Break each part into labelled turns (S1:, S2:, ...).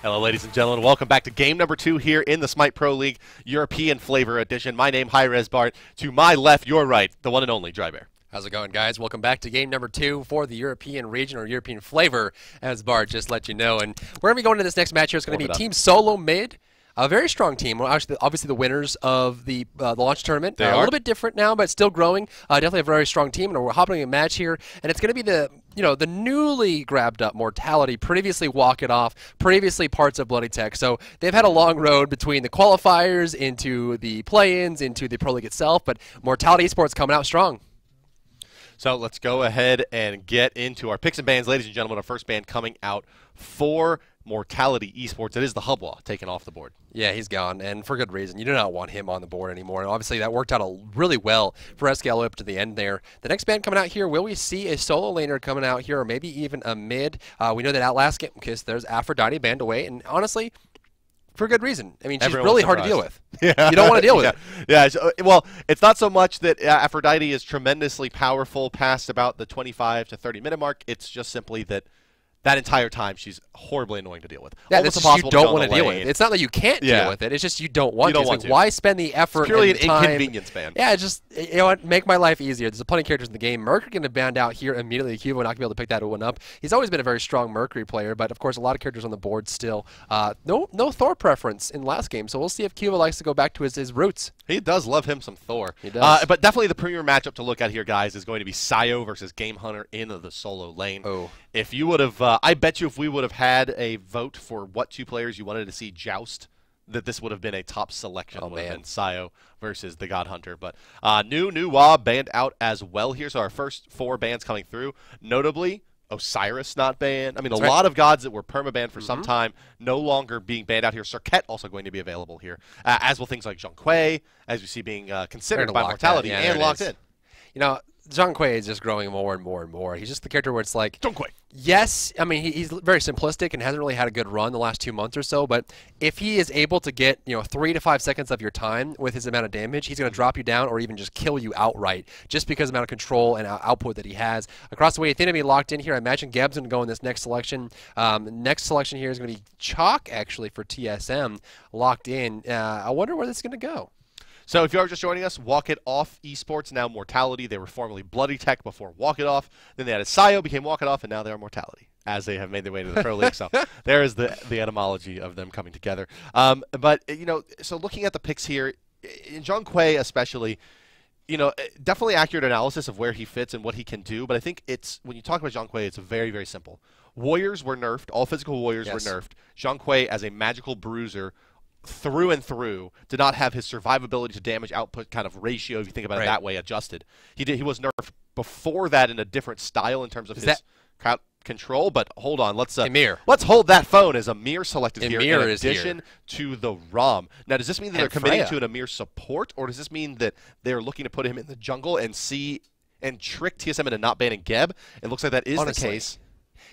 S1: Hello, ladies and gentlemen. Welcome back to game number 2 here in the Smite Pro League European Flavor Edition. My name, hi-rez Bart. To my left, your right, the one and only Dry Bear.
S2: How's it going, guys? Welcome back to game number 2 for the European region or European flavor, as Bart just let you know. And we're going to be going to this next match here. It's going to be Team SoloMid. A very strong team. Well, obviously the winners of the launch tournament.
S1: They are
S2: a little bit different now, but still growing. Definitely a very strong team, and we're hopping a match here. And it's going to be the newly grabbed up Mortality, previously Walk It Off, previously parts of Bloody Tech. So they've had a long road between the qualifiers into the play-ins into the Pro League itself. But MortalityES coming out strong.
S1: So let's go ahead and get into our picks and bans, ladies and gentlemen. Our first ban coming out for MortalityES. It is the Hubwa taken off the board.
S2: Yeah, he's gone, and for good reason. You do not want him on the board anymore, and obviously that worked out really well for SKL up to the end there. The next ban coming out here, will we see a solo laner coming out here, or maybe even a mid? We know that at last game, because there's Aphrodite banned away, and honestly, for good reason. I mean, she's really hard to deal with.
S1: Yeah.
S2: You don't want to deal with
S1: it. Yeah, well, it's not so much that Aphrodite is tremendously powerful past about the 25 to 30 minute mark. It's just simply that entire time she's horribly annoying to deal with.
S2: Yeah, that's just you don't want to deal with it. It's not that you can't deal with it. It's just you don't want to. Like, why spend the effort? It's
S1: purely
S2: an
S1: inconvenience ban.
S2: Yeah, just make my life easier. There's plenty of characters in the game. Mercury going to band out here immediately. Cuba not going to be able to pick that one up. He's always been a very strong Mercury player, but of course a lot of characters on the board still. No Thor preference in last game, so we'll see if Cuba likes to go back to his roots.
S1: He does love him some Thor.
S2: He does.
S1: But definitely the premier matchup to look at here, guys, is going to be Sayo versus Game Hunter in the solo lane.
S2: Oh.
S1: If you would have, I bet you if we would have had a vote for what two players you wanted to see joust, that this would have been a top selection. Would have been Sayo versus the God Hunter. But new Wa banned out as well here. So our first 4 bans coming through, notably Osiris not banned. I mean, a lot of gods that were permabanned for some time no longer being banned out here. Serket also going to be available here, as will things like Zhong Kui, as we see being considered by Mortality and locked in.
S2: You know, Zhong Kui is just growing more and more and more. He's just the character where it's like,
S1: Zhong Kui.
S2: Yes, I mean, he's very simplistic and hasn't really had a good run the last 2 months or so, but if he is able to get, 3 to 5 seconds of your time with his amount of damage, he's going to drop you down or even just kill you outright just because of the amount of control and output that he has. Across the way, Athena be locked in here. I imagine Geb's going to go in this next selection. Next selection here is going to be Chalk, actually, for TSM, locked in. I wonder where this is going to go.
S1: So if you are just joining us, Walk It Off Esports, now Mortality. They were formerly Bloody Tech before Walk It Off. Then they added Sayo, became Walk It Off, and now they are Mortality, as they have made their way to the Pro League. So there is the etymology of them coming together. But, so looking at the picks here, in Zhong Kui especially, definitely accurate analysis of where he fits and what he can do. But I think when you talk about Zhong Kui, it's very, very simple. Warriors were nerfed. All physical warriors were nerfed. Zhong Kui, as a magical bruiser, through and through, did not have his survivability to damage output kind of ratio, if you think about it that way, adjusted. He was nerfed before that in a different style in terms of his crowd control. But hold on, let's hold that phone as Amir selected here in addition to the ROM. Now, does this mean that they're committing to an Amir support, or does this mean that they're looking to put him in the jungle and trick TSM into not banning Geb? It looks like that is the case.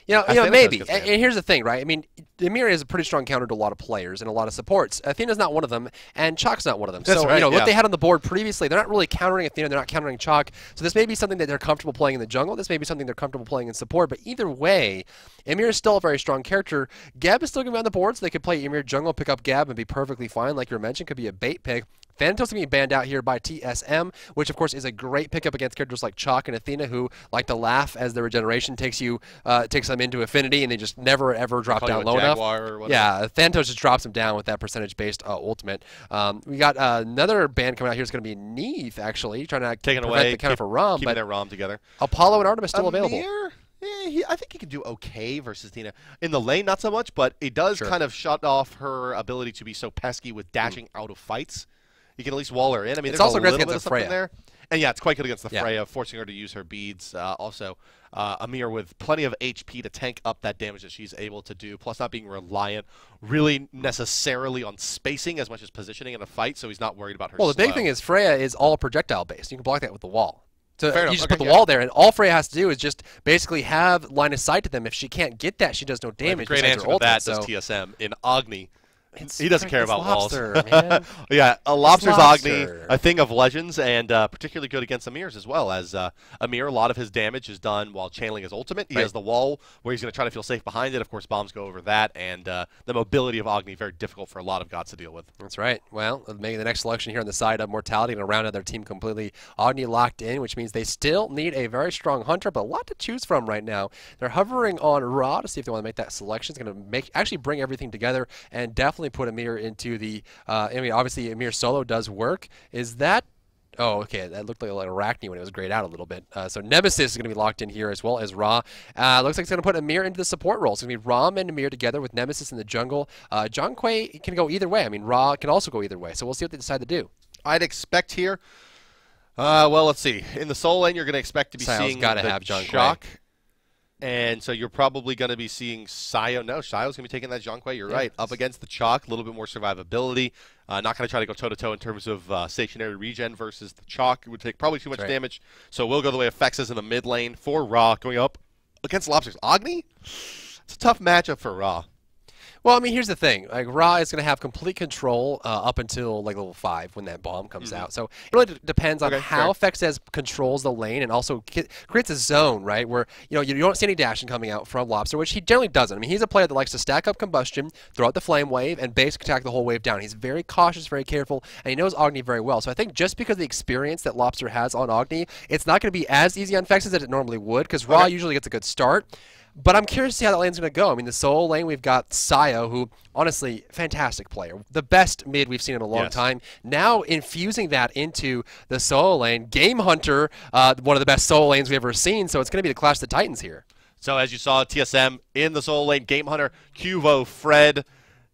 S2: Maybe. And here's the thing, right? I mean, Amir is a pretty strong counter to a lot of players and a lot of supports. Athena's not one of them, and Chalk's not one of them.
S1: That's
S2: so,
S1: right,
S2: what they had on the board previously, they're not really countering Athena, they're not countering Chalk. So this may be something that they're comfortable playing in the jungle. This may be something they're comfortable playing in support. But either way, Amir is still a very strong character. Gab is still going to be on the board, so they could play Amir jungle, pick up Gab, and be perfectly fine. Like you mentioned, could be a bait pick. Thanatos going to be banned out here by TSM, which of course is a great pickup against characters like Chalk and Athena, who like to laugh as their regeneration takes them into affinity, and they just never ever drop down low enough. Yeah, Thanatos just drops them down with that percentage-based ultimate. We got another ban coming out here. It's going to be Neith, actually, trying to prevent the counter for ROM.
S1: Keeping their ROM together.
S2: Apollo and Artemis still available.
S1: I think he can do okay versus Tina. In the lane, not so much, but it does kind of shut off her ability to be so pesky with dashing out of fights. You can at least wall her in. I mean,
S2: it's
S1: there's
S2: also
S1: a
S2: great
S1: little bit
S2: against
S1: of
S2: the
S1: something there. And yeah, it's quite good against the Freya, forcing her to use her beads. Also, Amir with plenty of HP to tank up that damage that she's able to do, plus not being reliant really necessarily on spacing as much as positioning in a fight, so he's not worried about her
S2: Well, the big thing is Freya is all projectile-based. You can block that with the wall. So
S1: you
S2: just put the wall there, and all Freya has to do is just basically have line of sight to them. If she can't get that, she does no damage.
S1: Great answer to that does TSM in Agni. He doesn't care about
S2: Lobster,
S1: walls.
S2: man.
S1: Yeah, a Lobster's
S2: Lobster.
S1: Agni, a thing of legends, and particularly good against Amir's as well. As Amir, a lot of his damage is done while channeling his ultimate. He has the wall where he's going to try to feel safe behind it. Of course, bombs go over that, and the mobility of Agni very difficult for a lot of gods to deal with.
S2: That's right. Well, making the next selection here on the side of Mortality and round out their team completely. Agni locked in, which means they still need a very strong hunter, but a lot to choose from right now. They're hovering on Ra to see if they want to make that selection. It's going to actually bring everything together and definitely put Amir into the, I mean, obviously Amir solo does work. Is that, oh, okay, that looked like Arachne when it was grayed out a little bit. So Nemesis is going to be locked in here as well as Ra. Looks like it's going to put Amir into the support role. It's going to be Ram and Amir together with Nemesis in the jungle. John Quay can go either way. I mean, Ra can also go either way. So we'll see what they decide to do.
S1: I'd expect here, well, let's see. In the solo lane, you're going to expect to be seeing
S2: gotta
S1: the
S2: have John
S1: Shock. And so you're probably going to be seeing Sayo. No, Sayo's going to be taking that Zhonghui. You're right. Up against the Chalk, a little bit more survivability. Not going to try to go toe-to-toe in terms of stationary regen versus the Chalk. It would take probably too much damage. So we'll go the way of Fexes in the mid lane for Ra going up against Lobsters. Agni? It's a tough matchup for Ra.
S2: Well, I mean, here's the thing. Like, Ra is going to have complete control up until like level 5 when that bomb comes out. So it really depends on how Fexes controls the lane and also creates a zone, right, where you don't see any dashing coming out from Lobster, which he generally doesn't. I mean, he's a player that likes to stack up combustion, throw out the flame wave, and basic attack the whole wave down. He's very cautious, very careful, and he knows Agni very well. So I think just because of the experience that Lobster has on Agni, it's not going to be as easy on Fexes as it normally would, because Ra usually gets a good start. But I'm curious to see how that lane's going to go. I mean, the solo lane, we've got Sayo, who, honestly, fantastic player. The best mid we've seen in a long time. Now infusing that into the solo lane. Game Hunter, one of the best solo lanes we've ever seen, so it's going to be the Clash of the Titans here.
S1: So as you saw, TSM in the solo lane, Game Hunter, Cuvo, Fred,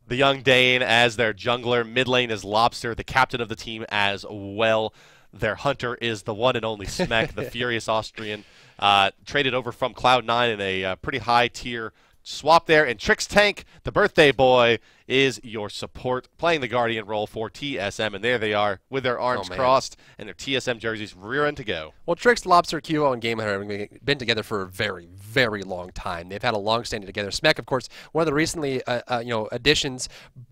S1: the young Dane as their jungler. Mid lane is Lobster, the captain of the team as well. Their hunter is the one and only Smek, the furious Austrian. Traded over from Cloud9 in a pretty high tier swap there. And Trix Tank, the birthday boy, is your support, playing the Guardian role for TSM. And there they are with their arms crossed and their TSM jerseys rearing to go.
S2: Well, Trix, Lobster, Cuvo, and Game Hunter have been together for a very, very long time. They've had a long standing together. Smek, of course, one of the recently additions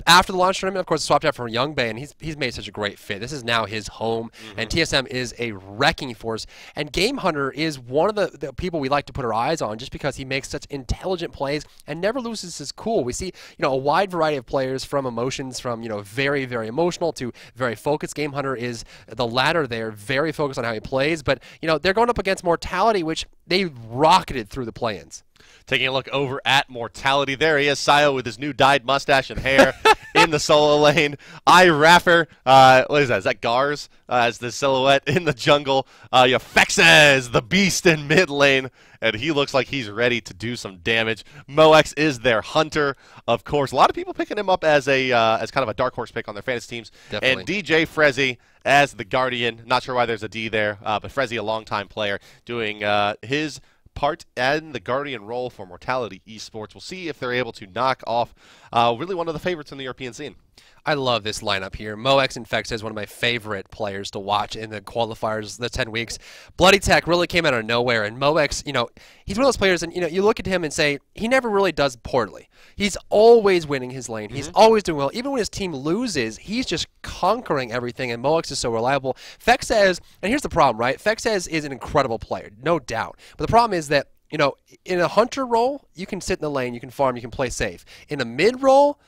S2: after the launch tournament, of course, swapped out from Young Bay, and he's made such a great fit. This is now his home, and TSM is a wrecking force. And Game Hunter is one of the people we like to put our eyes on just because he makes such intelligent plays and never loses his cool. We see a wide variety of players from emotions from very, very emotional to very focused. Game Hunter is the latter there, very focused on how he plays, but they're going up against Mortality, which they rocketed through the play-ins.
S1: Taking a look over at Mortality, there he is, Sayo with his new dyed mustache and hair in the solo lane. Raffer, what is that? Is that Gars as the silhouette in the jungle? Fexes, the beast in mid lane, and he looks like he's ready to do some damage. Moex is their hunter, of course. A lot of people picking him up as a kind of a dark horse pick on their fantasy teams.
S2: Definitely.
S1: And DJ Frezzy as the Guardian. Not sure why there's a D there, but Frezzy, a longtime player, doing his part in the Guardian role for Mortality Esports. We'll see if they're able to knock off really one of the favorites in the European scene.
S2: I love this lineup here. Moex and Fex is one of my favorite players to watch in the qualifiers, the 10 weeks. Bloody Tech really came out of nowhere, and Moex, he's one of those players, and you look at him and say, he never really does poorly. He's always winning his lane. He's always doing well. Even when his team loses, he's just conquering everything, and Moex is so reliable. Fex says, and here's the problem, right? Fex says is an incredible player, no doubt. But the problem is that, in a hunter role, you can sit in the lane, you can farm, you can play safe. In a mid role,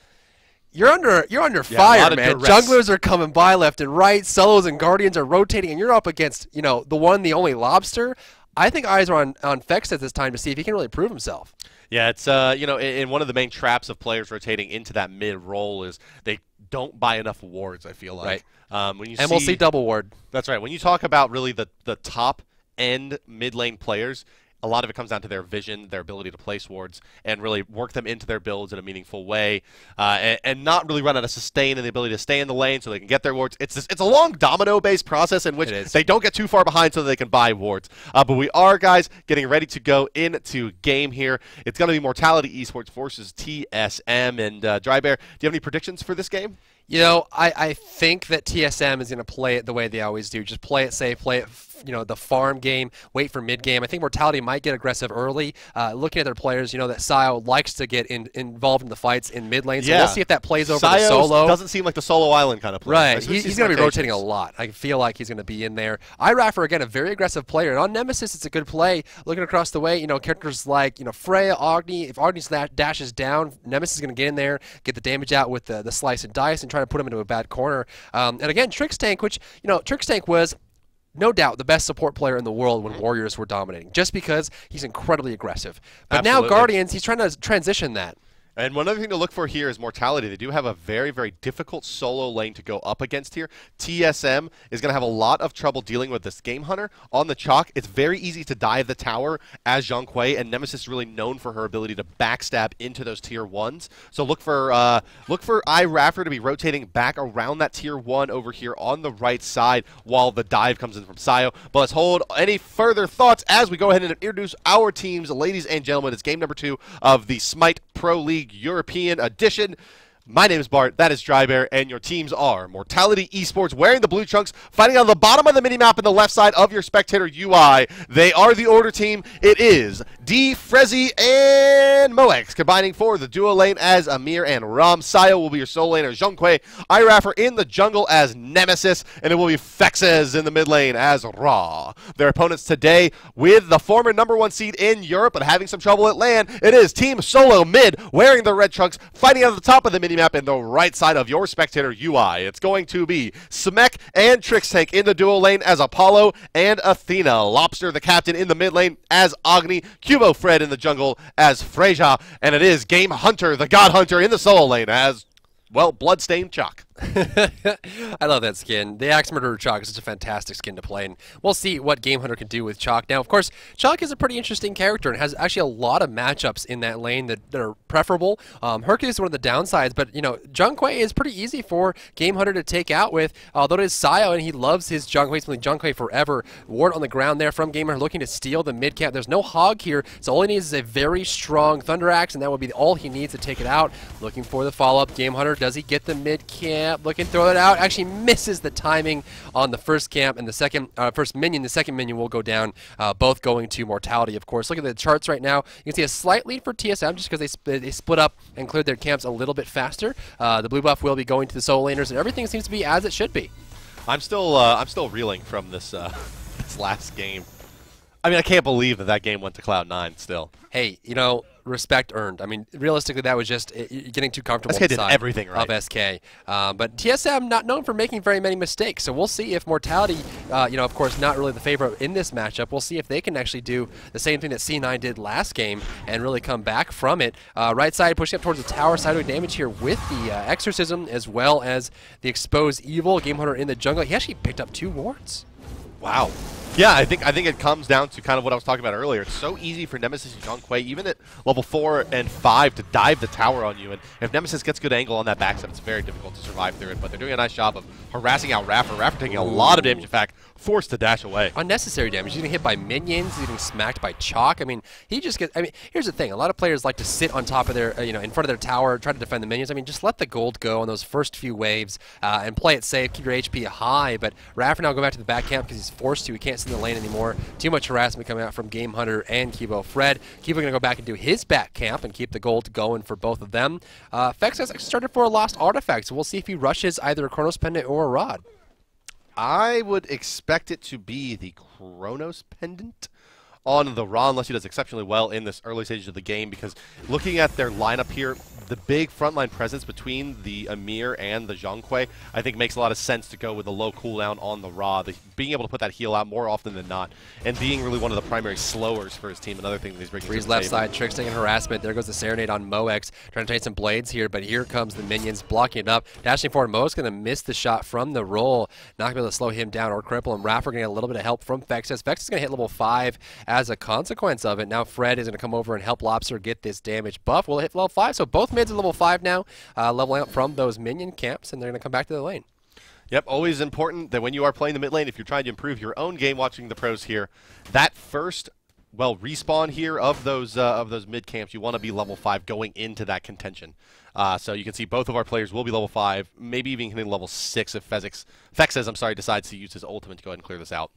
S2: you're under fire, man. Junglers are coming by left and right. Solos and Guardians are rotating, and you're up against, the one, the only Lobster. I think eyes are on Fex at this time to see if he can really prove himself.
S1: Yeah, it's in one of the main traps of players rotating into that mid role is they don't buy enough wards. I feel like
S2: We'll see double ward.
S1: That's right. When you talk about really the top end mid lane players, a lot of it comes down to their vision, their ability to place wards, and really work them into their builds in a meaningful way, and not really run out of sustain and the ability to stay in the lane so they can get their wards. It's a long domino-based process in which they don't get too far behind so they can buy wards. But we are, guys, getting ready to go into game here. It's going to be Mortality Esports versus TSM. And Dry Bear, do you have any predictions for this game?
S2: You know, I think that TSM is going to play it the way they always do. Just play it safe, play it, the farm game, wait for mid game. I think Mortality might get aggressive early. Looking at their players, that Sayo likes to get involved in the fights in mid lane. So we'll see if that plays over to solo.
S1: Doesn't seem like the solo island kind of player.
S2: Right. He's going to be rotating a lot. I feel like he's going to be in there. hi-rez, again, a very aggressive player. And on Nemesis, it's a good play. Looking across the way, characters like, Freya, Agni. If Agni dashes down, Nemesis is going to get in there, get the damage out with the slice and dice, and try to put him into a bad corner. And again, Trixtank, which, Trixtank was no doubt the best support player in the world when Warriors were dominating, just because he's incredibly aggressive. But now Guardians, he's trying to transition that.
S1: And one other thing to look for here is Mortality. They do have a very, very difficult solo lane to go up against here. TSM is going to have a lot of trouble dealing with this Game Hunter. On the chalk, it's very easy to dive the tower as Zhonghui, and Nemesis is really known for her ability to backstab into those tier 1s. So look for hi-rez to be rotating back around that tier 1 over here on the right side while the dive comes in from Sayo. But let's hold any further thoughts as we go ahead and introduce our teams. Ladies and gentlemen, it's game number 2 of the Smite Pro League European Edition. My name is Bart, that is Drybear, and your teams are MortalityES wearing the blue trunks, fighting on the bottom of the minimap in the left side of your spectator UI. They are the order team. It is D, Frezzy, and Moex combining for the duo lane as Amir and Ram. Sayo will be your solo laner, Zhonghui. hi-rez in the jungle as Nemesis, and it will be Fexes in the mid lane as Ra. Their opponents today, with the former #1 seed in Europe but having some trouble at LAN, it is Team SoloMid wearing the red trunks, fighting at the top of the minimap in the right side of your spectator UI. It's going to be Smek and Trixtank in the duo lane as Apollo and Athena. Lobster, the captain, in the mid lane as Agni. Cubo Fred in the jungle as Freja. And it is Game Hunter, the God Hunter, in the solo lane as, well, Bloodstained Chalk.
S2: I love that skin. The Axe Murderer Chalk is such a fantastic skin to play, and we'll see what Game Hunter can do with Chalk. Now, of course, Chalk is a pretty interesting character and has actually a lot of matchups in that lane that are preferable. Hercules is one of the downsides, but, Zhonghui is pretty easy for Game Hunter to take out with, although it is Sayo, and he loves his Zhonghui. He's been Zhonghui forever. Ward on the ground there from Game Hunter looking to steal the mid camp. There's no hog here, so all he needs is a very strong Thunder Axe, and that would be all he needs to take it out. Looking for the follow-up. Game Hunter, does he get the mid camp? Looking, throw it out. Actually misses the timing on the first camp and the second first minion. The second minion will go down, both going to Mortality, of course. Look at the charts right now. You can see a slight lead for TSM just because they split up and cleared their camps a little bit faster. The blue buff will be going to the solo laners, and everything seems to be as it should be.
S1: I'm still reeling from this this last game. I mean, I can't believe that game went to Cloud9 still.
S2: Hey, respect earned. I mean, realistically, that was just getting too comfortable.
S1: SK did everything right.
S2: Of SK. But TSM not known for making very many mistakes. So we'll see if Mortality, of course, not really the favorite in this matchup. We'll see if they can actually do the same thing that C9 did last game and really come back from it. Right side pushing up towards the tower, sideways damage here with the Exorcism as well as the Expose Evil. Game Hunter in the jungle. He actually picked up 2 wards.
S1: Wow. Yeah, I think it comes down to kind of what I was talking about earlier. It's so easy for Nemesis and Zhonghui, even at level 4 and 5, to dive the tower on you. And if Nemesis gets good angle on that backstep, it's very difficult to survive through it. But they're doing a nice job of harassing out Raffer. Raffer taking a lot of damage, in fact, forced to dash away.
S2: Unnecessary damage. He's getting hit by minions. He's getting smacked by Chalk. I mean, he just gets... I mean, here's the thing. A lot of players like to sit on top of their, in front of their tower, try to defend the minions. I mean, just let the gold go on those first few waves and play it safe. Keep your HP high. But Raffer now go back to the back camp because he's forced to. He can't sit in the lane anymore. Too much harassment coming out from Game Hunter and Kibo Fred. Kibo going to go back and do his back camp and keep the gold going for both of them. Fex has started for a lost artifact, so we'll see if he rushes either a Chronos Pendant or a Rod.
S1: I would expect it to be the Chronos Pendant on the Ra, unless he does exceptionally well in this early stage of the game, because looking at their lineup here, the big frontline presence between the Amir and the Zhonghui, I think makes a lot of sense to go with a low cooldown on the Ra. Being able to put that heal out more often than not, and being really one of the primary slowers for his team, another thing that he's bringing to the
S2: left
S1: table.
S2: side, Trixtank and harassment. There goes the Serenade on Moex, trying to take some blades here, but here comes the minions blocking it up. Dashing forward, Moex going to miss the shot from the roll. Not going to be able to slow him down or cripple him. Raffer going to get a little bit of help from Fexes. Fex is going to hit level 5 as a consequence of it. Now Fred is going to come over and help Lobster get this damage buff. Will it hit level 5? So both mids are level 5 now, leveling up from those minion camps, and they're going to come back to the lane.
S1: Yep, always important that when you are playing the mid lane, if you're trying to improve your own game watching the pros here, that first well, respawn here of those mid camps. You want to be level 5 going into that contention. So you can see both of our players will be level 5, maybe even hitting level 6 if Fexes, decides to use his ultimate to go ahead and clear this out.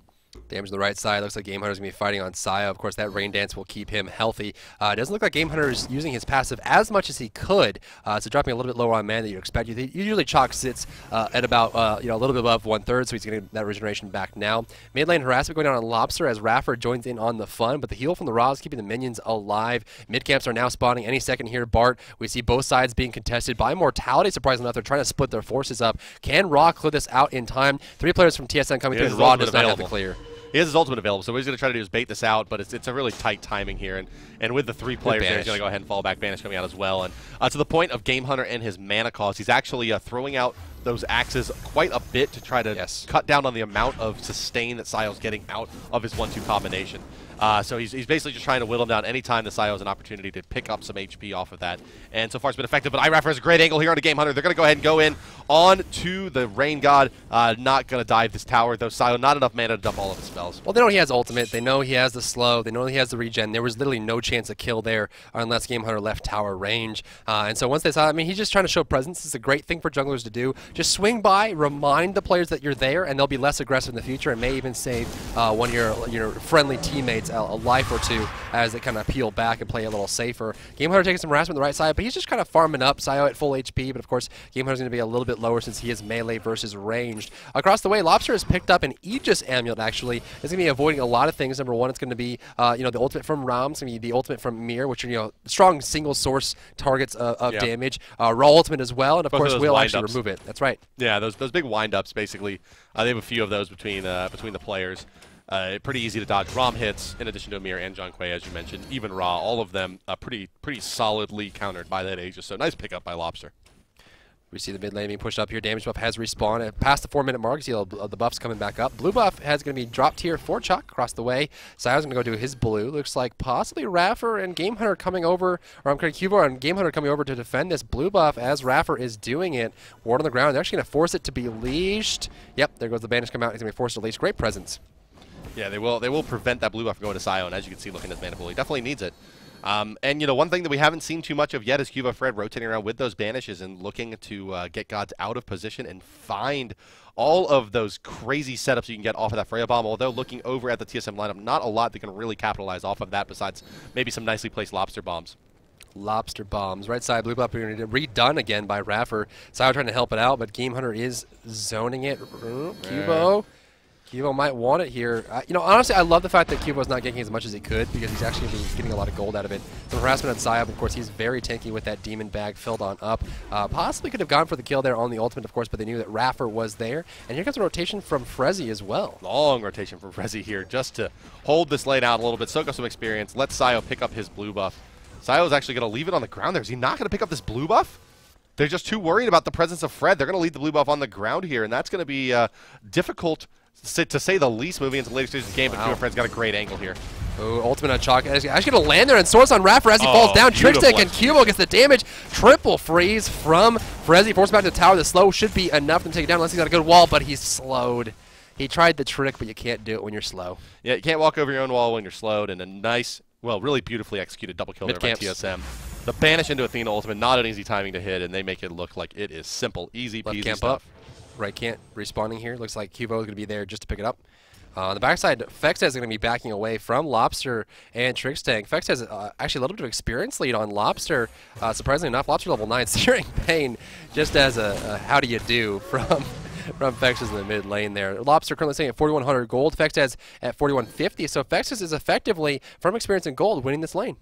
S2: Damage on the right side. Looks like Game Hunter's going to be fighting on Saya. Of course, that Rain Dance will keep him healthy. It doesn't look like Game Hunter is using his passive as much as he could, so dropping a little bit lower on mana than you'd expect. Usually Chalk sits at about a little bit above 1/3, so he's getting that regeneration back now. Mid lane harassment going down on Lobster as Raffer joins in on the fun, but the heal from the Ra is keeping the minions alive. Mid camps are now spawning any second here. Bart, we see both sides being contested by Mortality. Surprisingly enough, they're trying to split their forces up. Can Ra clear this out in time? 3 players from TSN coming through, and Ra does not have to clear.
S1: He has his ultimate available, so what he's going to try to do is bait this out, but it's a really tight timing here. And with the 3 players there, he's going to go ahead and fall back. Banish coming out as well. And to the point of Game Hunter and his mana cost, he's actually throwing out those axes quite a bit to try to cut down on the amount of sustain that Sayo's getting out of his 1-2 combination. So he's basically just trying to whittle him down any time the Sayo has an opportunity to pick up some HP off of that. And so far it's been effective, but iRaffer has a great angle here on a Game Hunter. They're going to go ahead and go in on to the Rain God. Not going to dive this tower, though. Sayo, not enough mana to dump all of his spells.
S2: Well, they know he has ultimate. They know he has the slow. They know he has the regen. There was literally no chance of kill there unless Game Hunter left tower range. And so once they saw, I mean, he's just trying to show presence. It's a great thing for junglers to do. Just swing by, remind the players that you're there, and they'll be less aggressive in the future and may even save one of your friendly teammates a life or two as they kind of peel back and play a little safer. Game Hunter taking some harassment on the right side, but he's just kind of farming up. Sayo at full HP, but of course Game Hunter's going to be a little bit lower since he is melee versus ranged. Across the way, Lobster has picked up an Aegis Amulet, actually. It's going to be avoiding a lot of things. Number one, it's going to be the ultimate from Ram. It's going to be the ultimate from Mir, which are strong single source targets of damage. Raw ultimate as well, and of course we'll actually remove it. That's right.
S1: Yeah, those big wind-ups, basically. They have a few of those between the players. Pretty easy to dodge Rom hits, in addition to Amir and John Quay, as you mentioned. Even Ra, all of them pretty solidly countered by that Aegis. So nice pickup by Lobster.
S2: We see the mid lane being pushed up here. Damage buff has respawned. Past the 4-minute mark, you see the buffs coming back up. Blue buff has going to be dropped here for Chuck across the way. Sayo's going to go do his blue. Looks like possibly Raffer and Game Hunter coming over, or I'm Cubo and Game Hunter coming over to defend this blue buff as Raffer is doing it. Ward on the ground. They're actually going to force it to be leashed. Yep, there goes the banish come out. He's going to be forced to leash. Great presence.
S1: Yeah, they will prevent that blue buff from going to Sayo, and as you can see, looking at his mana pool, he definitely needs it. And one thing that we haven't seen too much of yet is Cuba Fred rotating around with those banishes and looking to get gods out of position and find all of those crazy setups you can get off of that Freya bomb. Although looking over at the TSM lineup, not a lot that can really capitalize off of that besides maybe some nicely placed lobster bombs.
S2: Lobster bombs. Right side, blue buff redone again by Raffer. Sayo trying to help it out, but Game Hunter is zoning it. Cubo might want it here. Honestly, I love the fact that Cubo's not getting as much as he could because he's actually getting a lot of gold out of it. Some harassment on Saya, of course, he's very tanky with that demon bag filled on up. Possibly could have gone for the kill there on the ultimate, of course, but they knew that Raffer was there. And here comes a rotation from Frezzy as well.
S1: Long rotation from Frezzy here just to hold this lane out a little bit, soak up some experience, let Sayo pick up his blue buff. Sayo's actually going to leave it on the ground there. Is he not going to pick up this blue buff? They're just too worried about the presence of Fred. They're going to leave the blue buff on the ground here, and that's going to be difficult to say the least moving into the later stages of the game, but Cuba Fred's got a great angle here.
S2: Oh, ultimate on Chalk. Actually going to land there and source on Raffer as he falls down. Trickstick and Cubo gets the damage. Triple freeze from Frezzy. Force back to the tower. The slow should be enough to take it down unless he's got a good wall, but he's slowed. He tried the trick, but you can't do it when you're slow. Yeah,
S1: you can't walk over your own wall when you're slowed, and a nice, well, really beautifully executed double kill there by TSM. The banish into Athena ultimate, not an easy timing to hit, and they make it look like it is simple, easy peasy
S2: camp
S1: stuff.
S2: Up. Right camp respawning here. Looks like Cubo is going to be there just to pick it up. On the backside, Fex is going to be backing away from Lobster and Trickstank. Fex has actually a little bit of experience lead on Lobster. Surprisingly enough, Lobster level 9, Searing Pain, just as a how do you do from Fexes in the mid lane there. Lobster currently sitting at 4,100 gold. Fexes at 4,150. So Fexes is effectively, from experience in gold, winning this lane.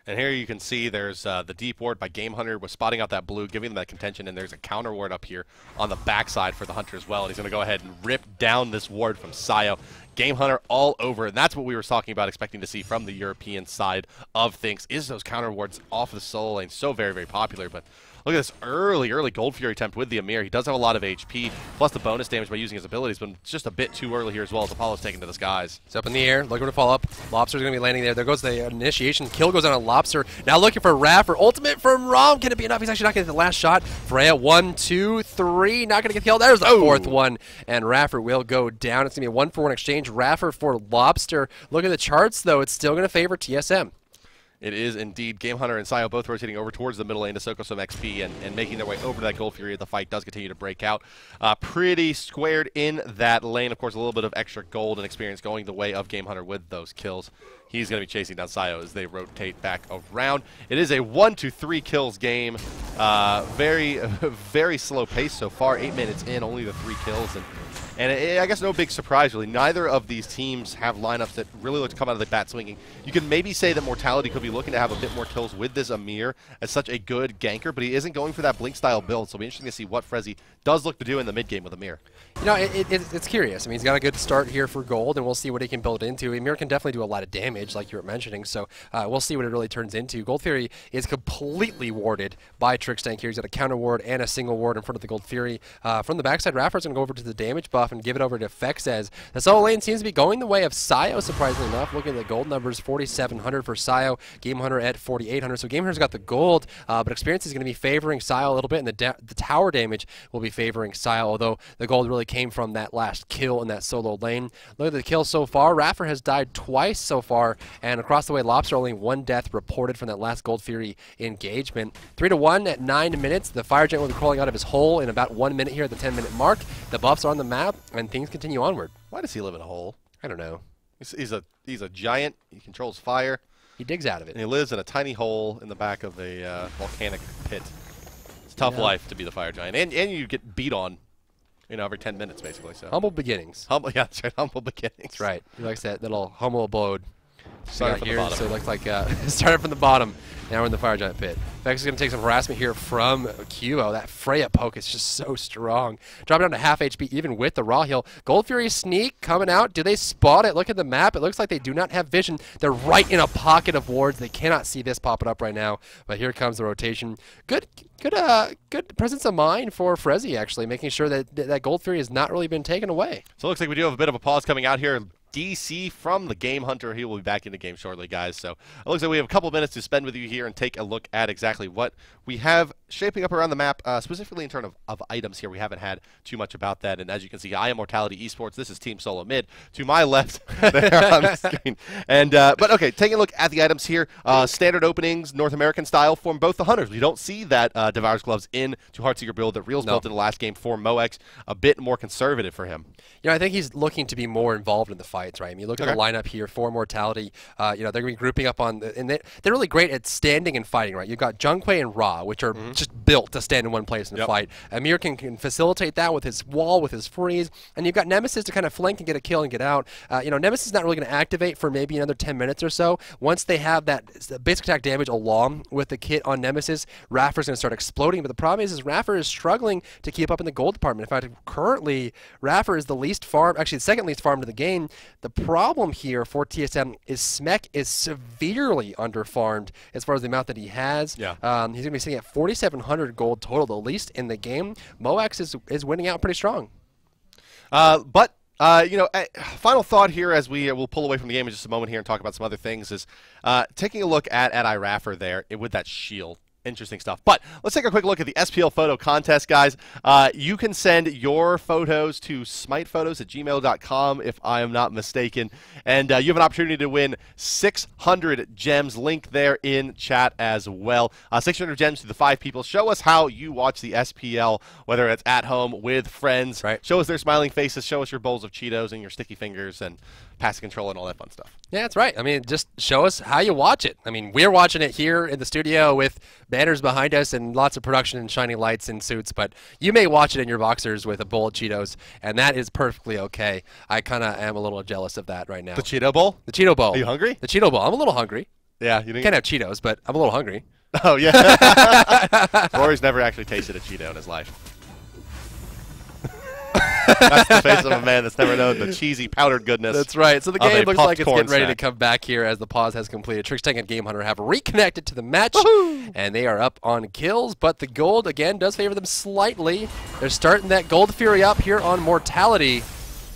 S1: And here you can see there's the deep ward by Game Hunter was spotting out that blue, giving them that contention, and there's a counter ward up here on the backside for the Hunter as well, and he's going to go ahead and rip down this ward from Sayo. Game Hunter all over, and that's what we were talking about, expecting to see from the European side of things, is those counter wards off the solo lane. So very, very popular, but Look at this early Gold Fury attempt with the Amir. He does have a lot of HP, plus the bonus damage by using his abilities, but it's just a bit too early here as well as Apollo's taken to the skies.
S2: It's up in the air, looking to follow up. Lobster's going to be landing there. There goes the initiation. Kill goes on a Lobster. Now looking for Raffer. Ultimate from Rom. Can it be enough? He's actually not getting the last shot. Freya, 1, 2, 3. Not going to get killed. There's the fourth one. And Raffer will go down. It's going to be a 1-for-1 exchange. Raffer for Lobster. Look at the charts, though. It's still going to favor TSM.
S1: It is indeed. Game Hunter and Sayo both rotating over towards the middle lane to soak up some XP and making their way over to that Gold Fury. The fight does continue to break out. Pretty squared in that lane. Of course, a little bit of extra gold and experience going the way of Game Hunter with those kills. He's going to be chasing down Sayo as they rotate back around. It is a 1-2-3 kills game. Very, very slow pace so far. 8 minutes in, only the 3 kills. And I guess no big surprise, really. Neither of these teams have lineups that really look to come out of the bat swinging. You can maybe say that Mortality could be looking to have a bit more kills with this Amir as such a good ganker, but he isn't going for that Blink-style build, so it'll be interesting to see what Frezzy does look to do in the mid-game with Amir.
S2: You know, it's curious. I mean, he's got a good start here for gold, and we'll see what he can build into. Amir can definitely do a lot of damage, like you were mentioning, so we'll see what it really turns into. Gold Fury is completely warded by Trickstank here. He's got a counter ward and a single ward in front of the Gold Fury. From the backside, Raffer's going to go over to the damage buff and give it over to Fexez. The solo lane seems to be going the way of Sayo, surprisingly enough. Looking at the gold numbers, 4,700 for Sayo, Game Hunter at 4,800. So Game Hunter's got the gold, but experience is going to be favoring Sayo a little bit, and the tower damage will be favoring Sayo, although the gold really came from that last kill in that solo lane. Look at the kills so far. Raffer has died twice so far, and across the way, Lobster only 1 death reported from that last Gold Fury engagement. 3-1 at 9 minutes. The Fire Giant will be crawling out of his hole in about 1 minute here at the 10-minute mark. The buffs are on the map, and things continue onward.
S1: Why does he live in a hole?
S2: I don't know.
S1: He's a giant. He controls fire.
S2: He digs out of it.
S1: And he lives in a tiny hole in the back of a volcanic pit. It's a tough life to be the Fire Giant. And you get beat on, you know, every 10 minutes, basically. So
S2: humble beginnings.
S1: Yeah, that's right. Humble beginnings.
S2: That's right. He likes that little humble abode.
S1: Started from the bottom.
S2: So it looks like started from the bottom. Now we're in the Fire Giant pit. Vex is going to take some harassment here from Cubo. That Freya poke is just so strong. Dropping down to half HP even with the raw heal. Gold Fury sneak coming out. Do they spot it? Look at the map. It looks like they do not have vision. They're right in a pocket of wards. They cannot see this popping up right now. But here comes the rotation. Good presence of mind for Frezzy, actually, making sure that Gold Fury has not really been taken away.
S1: So it looks like we do have a bit of a pause coming out here. DC from the Game Hunter. He will be back in the game shortly, guys. So it looks like we have a couple minutes to spend with you here and take a look at exactly what we have shaping up around the map, specifically in terms of items here. We haven't had too much about that. And as you can see, I am MortalityES. This is Team SoloMid. To my left there on the screen. And but okay, taking a look at the items here. Standard openings, North American style, from both the Hunters. We don't see that Devour's Gloves in to Heartseeker build that Reel's built in the last game for Moex. A bit more conservative for him.
S2: You know, I think he's looking to be more involved in the fights, right? I mean, you look at the lineup here for Mortality. You know, they're going to be grouping up on, and they're really great at standing and fighting, right? You've got Junkwei and Ra, which are just built to stand in one place and fight. Amir can facilitate that with his wall, with his freeze, and you've got Nemesis to kind of flank and get a kill and get out. You know, Nemesis is not really going to activate for maybe another 10 minutes or so. Once they have that basic attack damage along with the kit on Nemesis, Raffer's going to start exploding. But the problem is Raffer is struggling to keep up in the gold department. In fact, currently, Raffer is the least farmed, actually the second least farmed in the game. The problem here for TSM is Smek is severely underfarmed as far as the amount that he has. Yeah. He's going to be sitting at 4,700 gold total, the least in the game. Moex is winning out pretty strong.
S1: But you know, final thought here as we'll pull away from the game in just a moment here and talk about some other things is taking a look at iRaffer there with that shield. Interesting stuff. But let's take a quick look at the SPL photo contest, guys. You can send your photos to smitephotos@gmail.com if I am not mistaken. And you have an opportunity to win 600 gems. Link there in chat as well. 600 gems to the 5 people. Show us how you watch the SPL, whether it's at home with friends. Right. Show us their smiling faces. Show us your bowls of Cheetos and your sticky fingers and passing control and all that fun stuff.
S2: Yeah, that's right. I mean, just show us how you watch it. I mean, we're watching it here in the studio with banners behind us and lots of production and shiny lights and suits, but you may watch it in your boxers with a bowl of Cheetos, and that is perfectly okay. I kind of am a little jealous of that right now.
S1: The Cheeto bowl?
S2: The Cheeto bowl.
S1: Are you hungry?
S2: The Cheeto bowl. I'm a little hungry.
S1: Yeah, you
S2: can't have Cheetos, but I'm a little hungry.
S1: Oh, yeah. Rory's never actually tasted a Cheeto in his life. That's the face of a man that's never known the cheesy powdered goodness.
S2: That's right. So the
S1: of
S2: game
S1: a
S2: looks
S1: puffed
S2: like it's
S1: corn
S2: getting ready to
S1: snack.
S2: come back here as the pause has completed. Trickstank and Game Hunter have reconnected to the match, and they are up on kills, but the gold, again, does favor them slightly. They're starting that Gold Fury up here on Mortality.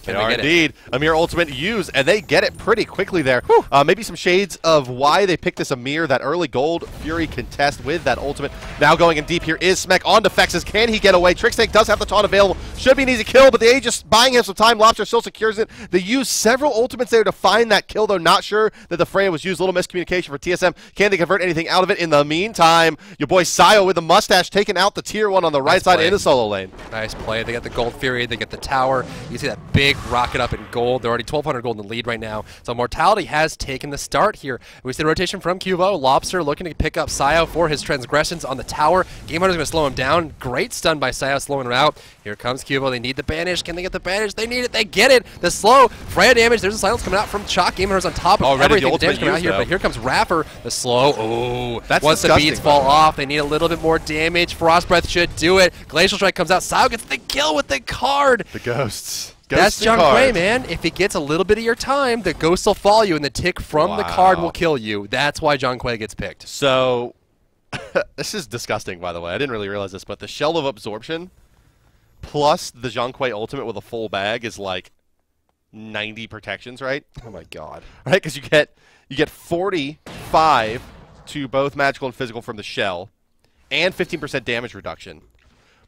S1: They are indeed. Amir ultimate used, and they get it pretty quickly there. Maybe some shades of why they picked this Amir, that early Gold Fury contest with that ultimate. Now going in deep here is Smek on Defexes. Can he get away? Trickstank does have the taunt available. Should be an easy kill, but they just buying him some time. Lobster still secures it. They use several ultimates there to find that kill, though. Not sure that the Freya was used. A little miscommunication for TSM. Can they convert anything out of it? In the meantime, your boy Sayo with the mustache taking out the tier 1 on the right side in the solo lane.
S2: Nice play. They get the Gold Fury. They get the tower. You see that big rocket up in gold. They're already 1,200 gold in the lead right now. So Mortality has taken the start here. We see the rotation from Cubo. Lobster looking to pick up Sayo for his transgressions on the tower. Game Hunter's going to slow him down. Great stun by Sayo, slowing him out. Here comes Cubo. They need the banish. Can they get the banish? They need it. They get it. The slow Freya damage. There's a silence coming out from Chalk. Game Hunter's on top of everything. The damage coming out here, but here comes Raffer. The slow. Oh,
S1: that's
S2: once the beads fall off, they need a little bit more damage. Frost Breath should do it. Glacial Strike comes out. Sayo gets the kill with the card.
S1: The ghosts.
S2: That's Zhonghui, man. If he gets a little bit of your time, the ghost will follow you, and the tick from the card will kill you. That's why Zhonghui gets picked.
S1: So, this is disgusting, by the way. I didn't really realize this, but the Shell of Absorption plus the Zhonghui ultimate with a full bag is like 90 protections, right?
S2: Oh my god.
S1: Right, because you get 45 to both magical and physical from the Shell, and 15% damage reduction.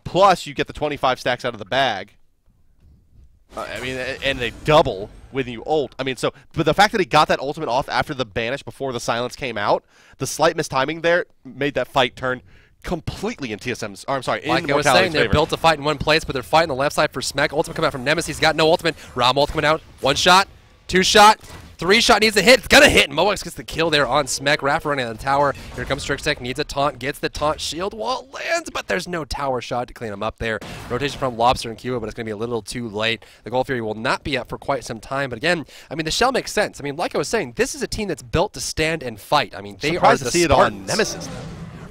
S1: Plus, you get the 25 stacks out of the bag. I mean, and they double when you ult. I mean, so, but the fact that he got that ultimate off after the banish before the silence came out, the slight mistiming there made that fight turn completely in TSM's, or I'm sorry, in
S2: Like I was saying, they're built to fight in one place, but they're fighting the left side for Smek. Ultimate coming out from Nemesis. He's got no ultimate. Ram ult coming out. 1 shot, 2 shot. 3 shot needs a hit. It's gonna hit. Moex gets the kill there on Smek. Raffer running on the tower. Here comes Trickstack. Needs a taunt. Gets the taunt. Shield wall lands, but there's no tower shot to clean him up there. Rotation from Lobster and Cuba, but it's gonna be a little too late. The Gold Fury will not be up for quite some time. But again, I mean, the Shell makes sense. I mean, like I was saying, this is a team that's built to stand and fight. I mean, they are the
S1: see
S2: Spartans.
S1: it on Nemesis.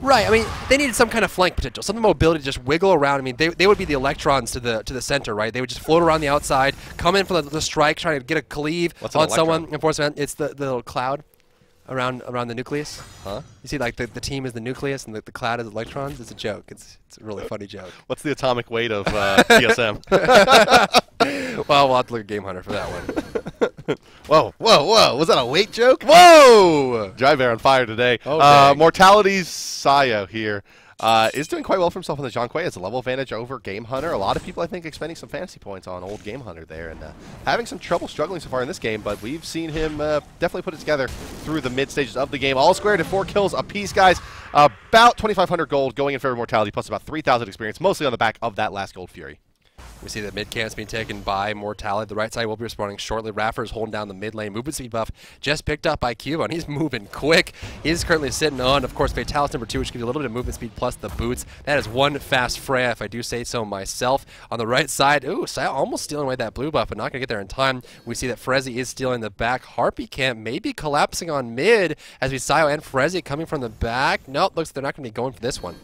S2: Right, I mean, they needed some kind of flank potential, some mobility to just wiggle around. I mean, they would be the electrons to the center, right? They would just float around the outside, come in for the strike, trying to get a cleave on someone. Enforcement, it's the little cloud around the nucleus.
S1: Huh?
S2: You see, like, the team is the nucleus and the cloud is electrons? It's a joke. It's a really funny joke.
S1: What's the atomic weight of TSM?
S2: Well, we'll have to look at Game Hunter for that one.
S1: Whoa, whoa, whoa. Was that a weight joke? Whoa! Dry Bear on fire today.
S2: Oh,
S1: Mortality's Sayo here is doing quite well for himself in the Zhonghui. Has a level advantage over Game Hunter. A lot of people, I think, expending some fantasy points on old Game Hunter there and having some trouble struggling so far in this game, but we've seen him definitely put it together through the mid stages of the game. All squared at 4 kills apiece, guys. About 2,500 gold going in favor of Mortality, plus about 3,000 experience, mostly on the back of that last Gold Fury.
S2: We see that mid camp's being taken by Mortality. The right side will be respawning shortly. Raffer is holding down the mid lane. Movement speed buff just picked up by Cuba, and he's moving quick. He's currently sitting on, of course, Fatalis number 2, which gives you a little bit of movement speed plus the boots. That is one fast Freya, if I do say so myself. On the right side, ooh, Sayo almost stealing away that blue buff, but not going to get there in time. We see that Frezzy is stealing the back. Harpy camp maybe collapsing on mid as we Sayo and Frezzy coming from the back. Nope, looks like they're not going to be going for this one.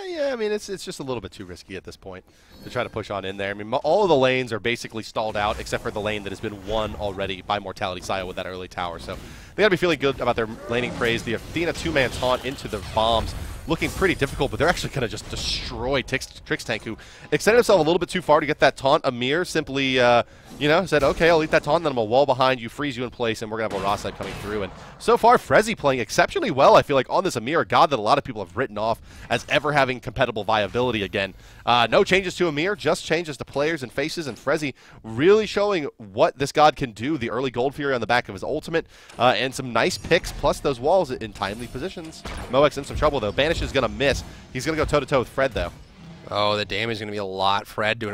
S1: Yeah, I mean, it's just a little bit too risky at this point to try to push on in there. I mean, all of the lanes are basically stalled out except for the lane that has been won already by Mortality Sayo with that early tower. So they got to be feeling good about their laning praise. The Athena 2-man taunt into the bombs looking pretty difficult, but they're actually going to just destroy Trickstank, who extended himself a little bit too far to get that taunt. Amir simply, said, okay, I'll eat that taunt, then I'm going to wall behind you, freeze you in place, and we're going to have a Raw side coming through. And so far, Frezzy playing exceptionally well, I feel like, on this Amir, a god that a lot of people have written off as ever having competitive viability again. No changes to Amir, just changes to players and faces, and Frezzy really showing what this god can do. The early Gold Fury on the back of his ultimate, and some nice picks, plus those walls in timely positions. Moex in some trouble, though. Banish is going to miss. He's going to go toe-to-toe with Fred, though.
S2: Oh, the damage is going to be a lot. Fred doing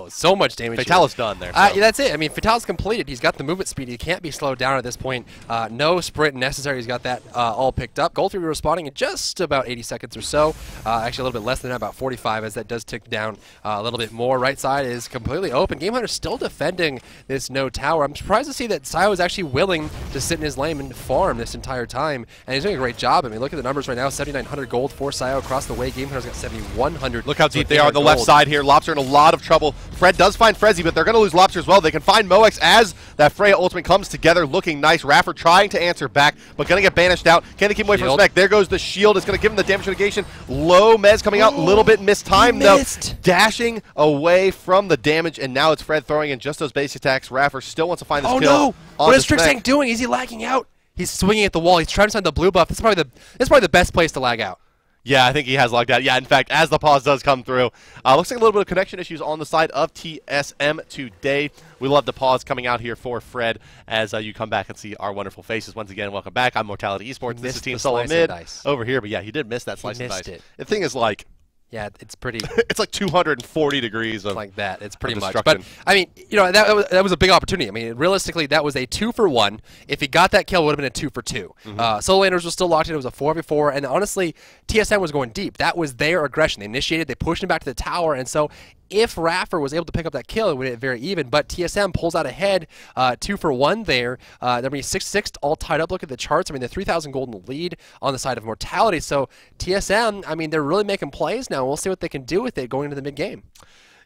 S2: so much damage.
S1: Fatalis done there. So.
S2: Yeah, that's it. I mean, Fatalis completed. He's got the movement speed. He can't be slowed down at this point. No sprint necessary. He's got that all picked up. Gold Fury respawning in just about 80 seconds or so. Actually, a little bit less than that, about 45, as that does tick down a little bit more. Right side is completely open. Game Hunter still defending this no tower. I'm surprised to see that Sayo is actually willing to sit in his lane and farm this entire time, and he's doing a great job. I mean, look at the numbers right now. 7,900 gold for Sayo across the way. Game Hunter's got 7,100.
S1: Look how deep they are on the left side here. Lobster in a lot of trouble. Fred does find Frezzy, but they're going to lose Lobster as well. They can find Moex as that Freya ultimate comes together, looking nice. Raffer trying to answer back, but going to get banished out. Can they keep away from Spec? There goes the shield. It's going to give him the damage mitigation. Low Mez coming out, a little bit mistimed though. Dashing away from the damage, and now it's Fred throwing in just those basic attacks. Raffer still wants to find this kill.
S2: Oh no! What is Trixtank doing? Is he lagging out? He's swinging at the wall. He's trying to find the blue buff. This is probably the best place to lag out.
S1: Yeah, I think he has logged out. Yeah, in fact, as the pause does come through, looks like a little bit of connection issues on the side of TSM today. We love the pause coming out here for Fred as you come back and see our wonderful faces. Once again, welcome back. I'm MortalityES. This is Team SoloMid over here. But yeah, he did miss that slice of dice. The thing is like...
S2: Yeah, it's pretty...
S1: it's like 240 degrees of
S2: like that. It's pretty much. But, I mean, you know, that was a big opportunity. I mean, realistically, that was a 2-for-1. If he got that kill, it would have been a 2-for-2. Solo laners were still locked in. It was a 4v4. And honestly, TSM was going deep. That was their aggression. They initiated. They pushed him back to the tower. And so... if Raffer was able to pick up that kill, it would have been very even. But TSM pulls out ahead, 2-for-1 there. They're being 6-6 all tied up. Look at the charts. I mean, they're 3,000 gold in the lead on the side of Mortality. So TSM, I mean, they're really making plays now. We'll see what they can do with it going into the mid game.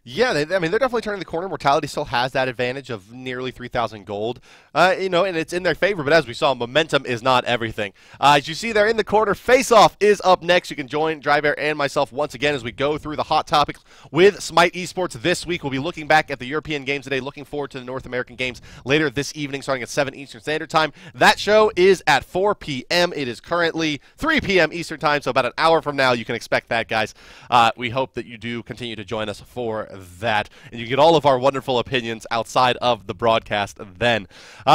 S1: Yeah, I mean, they're definitely turning the corner. Mortality still has that advantage of nearly 3,000 gold, you know, and it's in their favor. But as we saw, momentum is not everything. As you see there in the corner, Face-Off is up next. You can join Drybear and myself once again as we go through the hot topics with Smite Esports this week. We'll be looking back at the European games today, looking forward to the North American games later this evening, starting at 7 Eastern Standard Time. That show is at 4 p.m. It is currently 3 p.m. Eastern Time, so about an hour from now you can expect that, guys. We hope that you do continue to join us for that, and you get all of our wonderful opinions outside of the broadcast then.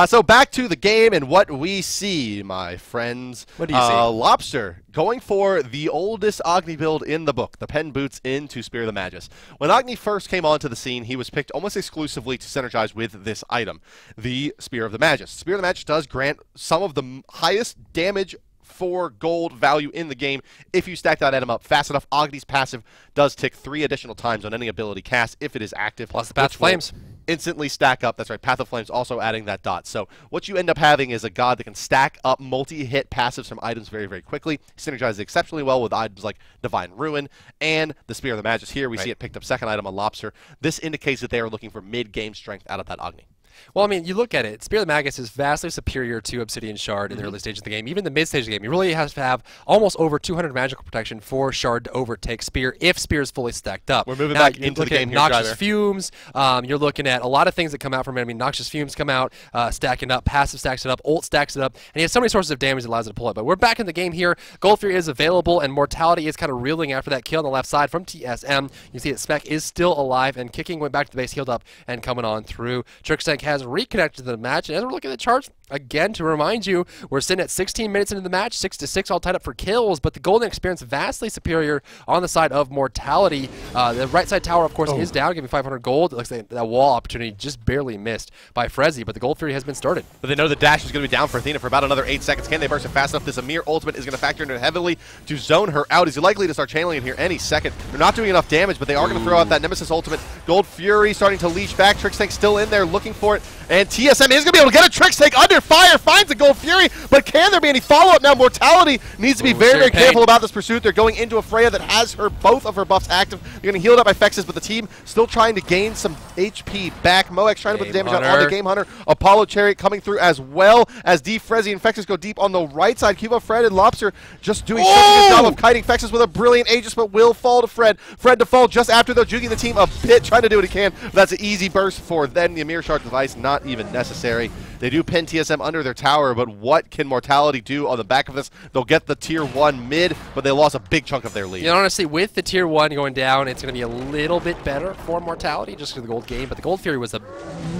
S1: So back to the game and what we see, my friends.
S2: What do you see?
S1: Lobster going for the oldest Agni build in the book, the Pen Boots into Spear of the Magus. When Agni first came onto the scene, he was picked almost exclusively to synergize with this item, the Spear of the Magus. Spear of the Magus does grant some of the highest damage for gold value in the game if you stack that item up fast enough. Agni's passive does tick 3 additional times on any ability cast if it is active.
S2: Plus the Path of Flames.
S1: Instantly stack up. That's right, Path of Flames also adding that dot. So what you end up having is a god that can stack up multi-hit passives from items very, very quickly. Synergizes exceptionally well with items like Divine Ruin and the Spear of the Magus. Here we see it picked up second item on Lobster. This indicates that they are looking for mid-game strength out of that Agni.
S2: Well, I mean, you look at it, Spear of the Magus is vastly superior to Obsidian Shard in the early stage of the game. Even the mid stage of the game, you really have to have almost over 200 magical protection for Shard to overtake Spear if Spear is fully stacked up.
S1: We're moving back into the game here,
S2: Noxious Fumes, you're looking at a lot of things that come out from it. I mean, Noxious Fumes come out, stacking up, passive stacks it up, ult stacks it up, and he has so many sources of damage that allows it to pull it. But we're back in the game here. Gold Fury is available, and Mortality is kind of reeling after that kill on the left side from TSM. You see that Spec is still alive and kicking, went back to the base, healed up, and coming on through. Trixtank has reconnected to the match, and as we're looking at the charts, again, to remind you, we're sitting at 16 minutes into the match, 6-6 all tied up for kills, but the golden experience vastly superior on the side of Mortality. The right side tower, of course, is down, giving 500 gold. It looks like that wall opportunity just barely missed by Frezzy, but the Gold Fury has been started.
S1: But they know the dash is going to be down for Athena for about another 8 seconds. Can they burst it fast enough? This Amir ultimate is going to factor into it heavily to zone her out. Is he likely to start channeling it here any second? They're not doing enough damage, but they are going to throw out that Nemesis ultimate. Gold Fury starting to leech back. Trixtank still in there looking for it, and TSM is going to be able to get a Trixtank under fire, finds the Gold Fury, but can there be any follow-up now? Mortality needs to be very, very careful about this pursuit. They're going into a Freya that has both of her buffs active. They're going to heal it up by Fexes, but the team still trying to gain some HP back. Moex trying to put the damage out on the Game Hunter. Apollo Chariot coming through as well as D. Frezzy and Fexes go deep on the right side. Cuba, Fred, and Lobster just doing such a good job of kiting Fexes with a brilliant Aegis, but will fall to Fred. Fred to fall just after, though, juking the team a bit, trying to do what he can. But that's an easy burst for then the Amir Shard device, not even necessary. They do pin TSM under their tower, but what can Mortality do on the back of this? They'll get the tier 1 mid, but they lost a big chunk of their lead.
S2: You know, honestly, with the tier 1 going down, it's going to be a little bit better for Mortality just because of the gold game, but the Gold Fury was a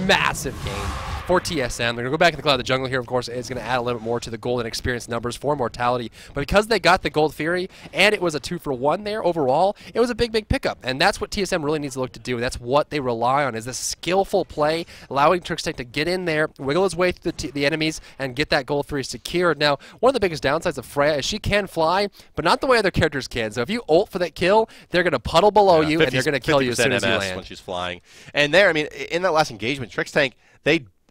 S2: massive game for TSM. They're going to go back in the Cloud of the Jungle here, of course. It's going to add a little bit more to the golden experience numbers for Mortality. But because they got the Gold Fury and it was a 2-for-1 there overall, it was a big, big pickup. And that's what TSM really needs to look to do. That's what they rely on, is this skillful play, allowing Trixtank to get in there, wiggle his way through the enemies, and get that Gold Fury secured. Now, one of the biggest downsides of Freya is she can fly, but not the way other characters can. So if you ult for that kill, they're going to puddle below you, and they're going to kill you as soon as you land.
S1: When she's flying. And there, I mean, in that last engagement, Trixtank,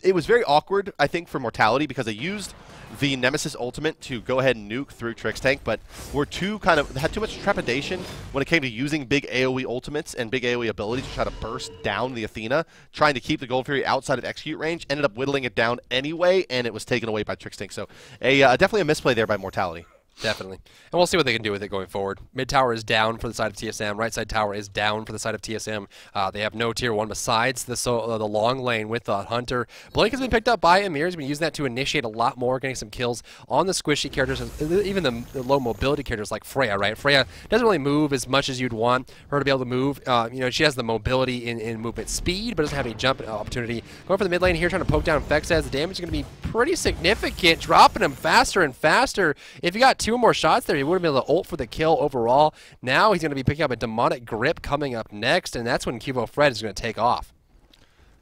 S1: it was very awkward, I think, for Mortality because they used the Nemesis ultimate to go ahead and nuke through Trix Tank, but had too much trepidation when it came to using big AoE ultimates and big AoE abilities to try to burst down the Athena, trying to keep the Gold Fury outside of execute range, ended up whittling it down anyway, and it was taken away by Trix Tank. So definitely a misplay there by Mortality.
S2: Definitely. And we'll see what they can do with it going forward. Mid tower is down for the side of TSM. Right side tower is down for the side of TSM. They have no tier 1 besides the long lane with the Hunter. Blink has been picked up by Amir. He's been using that to initiate a lot more, getting some kills on the squishy characters, even the low mobility characters like Freya, right? Freya doesn't really move as much as you'd want her to be able to move. You know, she has the mobility in movement speed, but doesn't have any jump opportunity. Going for the mid lane here, trying to poke down Fexes. The damage is going to be pretty significant, dropping him faster and faster. If you got 2 more shots there, he would have been able to ult for the kill overall. Now he's going to be picking up a demonic grip coming up next, and that's when Cubo Fred is going to take off.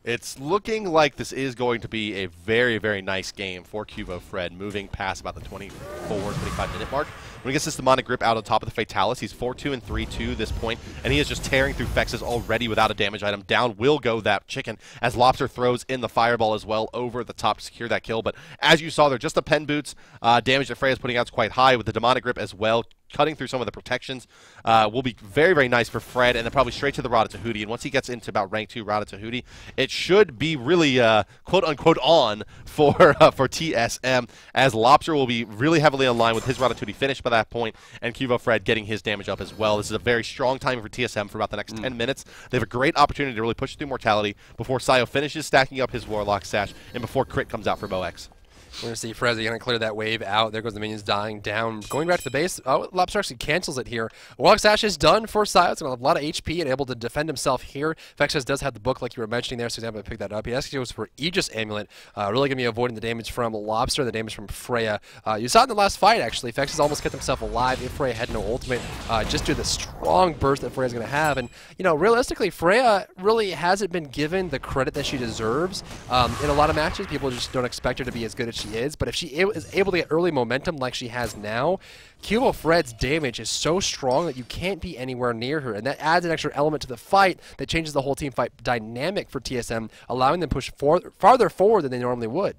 S1: It's looking like this is going to be a very, very nice game for Cubo Fred, moving past about the 24-25-minute mark. When he gets this demonic grip out on top of the Fatalis, he's 4-2 and 3-2 this point, and he is just tearing through Fexes already without a damage item. Down will go that chicken, as Lobster throws in the fireball as well over the top to secure that kill. But as you saw there, just the pen boots, damage that Freya's putting out is quite high with the demonic grip as well. Cutting through some of the protections will be very, very nice for Fred, and then probably straight to the Ratatouille. And once he gets into about rank 2 Ratatouille, it should be really quote-unquote on for TSM, as Lobster will be really heavily in line with his Ratatouille finish by that point, and Cubo Fred getting his damage up as well. This is a very strong time for TSM for about the next 10 minutes. They have a great opportunity to really push through Mortality before Sayo finishes stacking up his Warlock Sash and before Crit comes out for Mox.
S2: We're going to see Frezzy going to clear that wave out. There goes the minions dying down. Going back to the base. Oh, Lobster actually cancels it here. Warlock Sash is done for Sayo. It's going to have a lot of HP and able to defend himself here. Fexes does have the book like you were mentioning there, so he's able to pick that up. He actually goes for Aegis Amulet. Really going to be avoiding the damage from Lobster, the damage from Freya. You saw it in the last fight, actually. Fexes almost kept himself alive if Freya had no ultimate, just due to the strong burst that Freya's going to have. And, you know, realistically, Freya really hasn't been given the credit that she deserves. In a lot of matches, people just don't expect her to be as good as she is. But if she is able to get early momentum like she has now, Cubo Fred's damage is so strong that you can't be anywhere near her, and that adds an extra element to the fight that changes the whole team fight dynamic for TSM, allowing them to push farther forward than they normally would.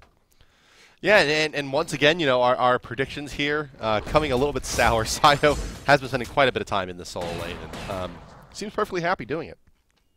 S1: Yeah, and once again, you know, our predictions here coming a little bit sour. Sayo has been spending quite a bit of time in the solo lane, and seems perfectly happy doing it.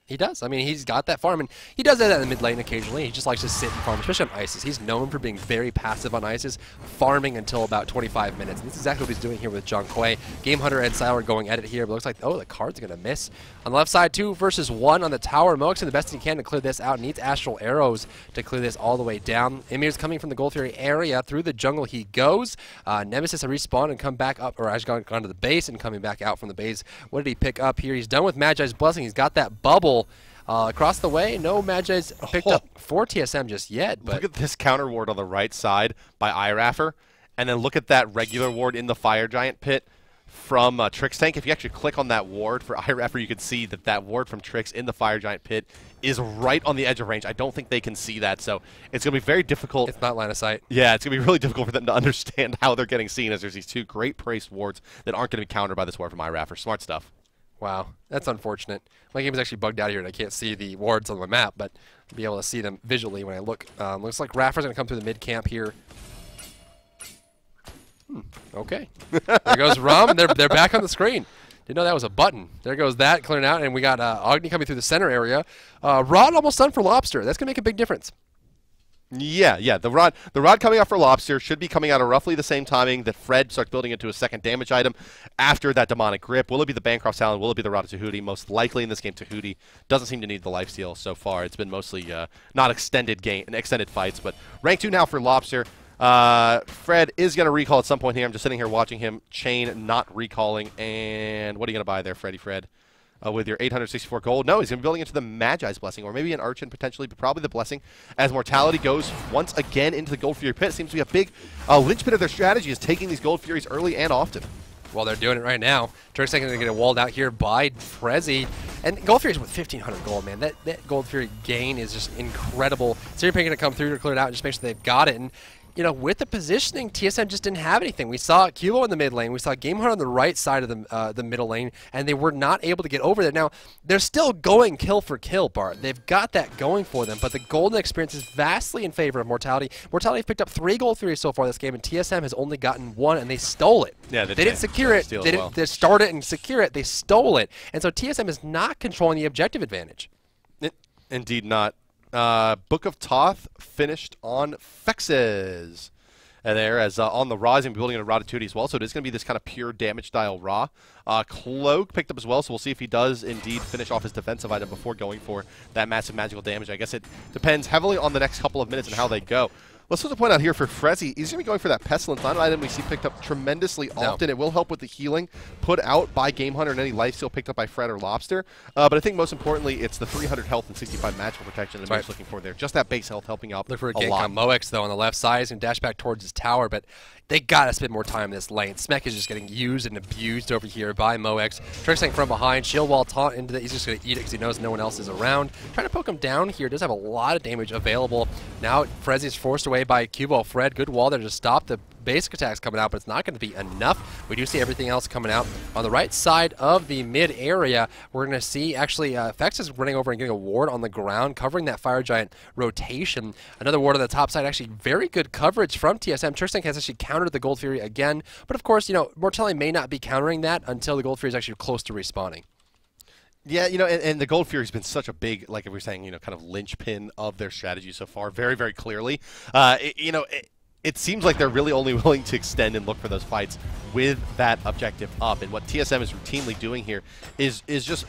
S2: He does. I mean, he's got that farm, and he does that in the mid lane occasionally. He just likes to sit and farm, especially on Isis. He's known for being very passive on Isis, farming until about 25 minutes. And this is exactly what he's doing here with John Quay. Game Hunter and Sayo are going at it here, but it looks like, oh, the card's going to miss. On the left side, 2 versus 1 on the tower. Mox doing the best he can to clear this out. Needs Astral Arrows to clear this all the way down. Emir's coming from the Gold Fury area. Through the jungle he goes. Nemesis a respawn and come back up, or actually gone to the base and coming back out from the base. What did he pick up here? He's done with Magi's Blessing. He's got that bubble. Across the way, no Magi's picked up for TSM just yet. But
S1: look at this counter ward on the right side by iRaffer, and then look at that regular ward in the Fire Giant pit from Trix Tank. If you actually click on that ward for iRaffer, you can see that that ward from Trix in the Fire Giant pit is right on the edge of range. I don't think they can see that, so it's going to be very difficult.
S2: It's not line of sight.
S1: Yeah, it's going to be really difficult for them to understand how they're getting seen, as there's these 2 great priced wards that aren't going to be countered by this ward from iRaffer. Smart stuff.
S2: Wow, that's unfortunate. My game is actually bugged out here and I can't see the wards on my map, but I'll be able to see them visually when I look. Looks like Raffer's going to come through the mid-camp here. Okay. There goes Rum, and they're back on the screen. Didn't know that was a button. There goes that, clearing out, and we got Agni coming through the center area. Rod almost done for Lobster. That's going to make a big difference.
S1: Yeah. The rod coming out for Lobster should be coming out at roughly the same timing that Fred starts building into a second damage item after that demonic grip. Will it be the Bancroft Talon? Will it be the Ratatouille? Most likely in this game, Tahuti doesn't seem to need the lifesteal so far. It's been mostly not extended fights, but rank 2 now for Lobster. Fred is going to recall at some point here. I'm just sitting here watching him. Chain not recalling, and what are you going to buy there, Fred? With your 864 gold. No, he's going to be building into the Magi's Blessing, or maybe an Urchin potentially, but probably the Blessing, as Mortality goes once again into the Gold Fury pit. Seems to be a big linchpin of their strategy, is taking these Gold Furies early and often.
S2: Well, they're doing it right now. Turk's going to get walled out here by Frezzy. And Gold Fury's with 1,500 gold, man. That Gold Fury gain is just incredible. So you're going to come through to clear it out and just make sure they've got it. And you know, with the positioning, TSM just didn't have anything. We saw Cubo in the mid lane. We saw Game Hunter on the right side of the middle lane, and they were not able to get over there. Now, they're still going kill for kill, Bart. They've got that going for them, but the golden experience is vastly in favor of Mortality. Mortality have picked up 3 gold theories so far this game, and TSM has only gotten 1, and they stole it.
S1: Yeah,
S2: they didn't secure it. They didn't start it and secure it. They stole it. And so TSM is not controlling the objective advantage.
S1: Indeed not. Book of Toth finished on Fexes. And there, as on the Raw, he's going to be building a Ratatouille as well, so it is going to be this kind of pure damage style Raw. Cloak picked up as well, so we'll see if he does indeed finish off his defensive item before going for that massive magical damage. I guess it depends heavily on the next couple of minutes and how they go. Let's also point out here for Frezzy, he's going to be going for that Pestilence, not an item we see picked up tremendously often. It will help with the healing put out by Game Hunter and any lifesteal picked up by Fred or Lobster. But I think most importantly, it's the 300 health and 65 magical protection that he's looking for there. Just that base health helping out
S2: Look for a
S1: lot.
S2: on Moex, though, on the left side. He's going to dash back towards his tower, but they got to spend more time in this lane. Smek is just getting used and abused over here by Moex. Trixing from behind, shield wall taunt into the. He's just going to eat it because he knows no one else is around. Trying to poke him down here. Does have a lot of damage available. Now Frezzy is forced away by Cubo. Fred, good wall there to stop the basic attacks coming out, but it's not going to be enough. We do see everything else coming out. On the right side of the mid area, we're going to see actually Fex is running over and getting a ward on the ground, covering that Fire Giant rotation. Another ward on the top side, actually very good coverage from TSM. Turstank has actually countered the Gold Fury again, but of course, you know, Mortality may not be countering that until the Gold Fury is actually close to respawning.
S1: Yeah, you know, and the Gold Fury's been such a big, like we were saying, you know, kind of linchpin of their strategy so far, very, very clearly. You know, it seems like they're really only willing to extend and look for those fights with that objective up. And what TSM is routinely doing here is just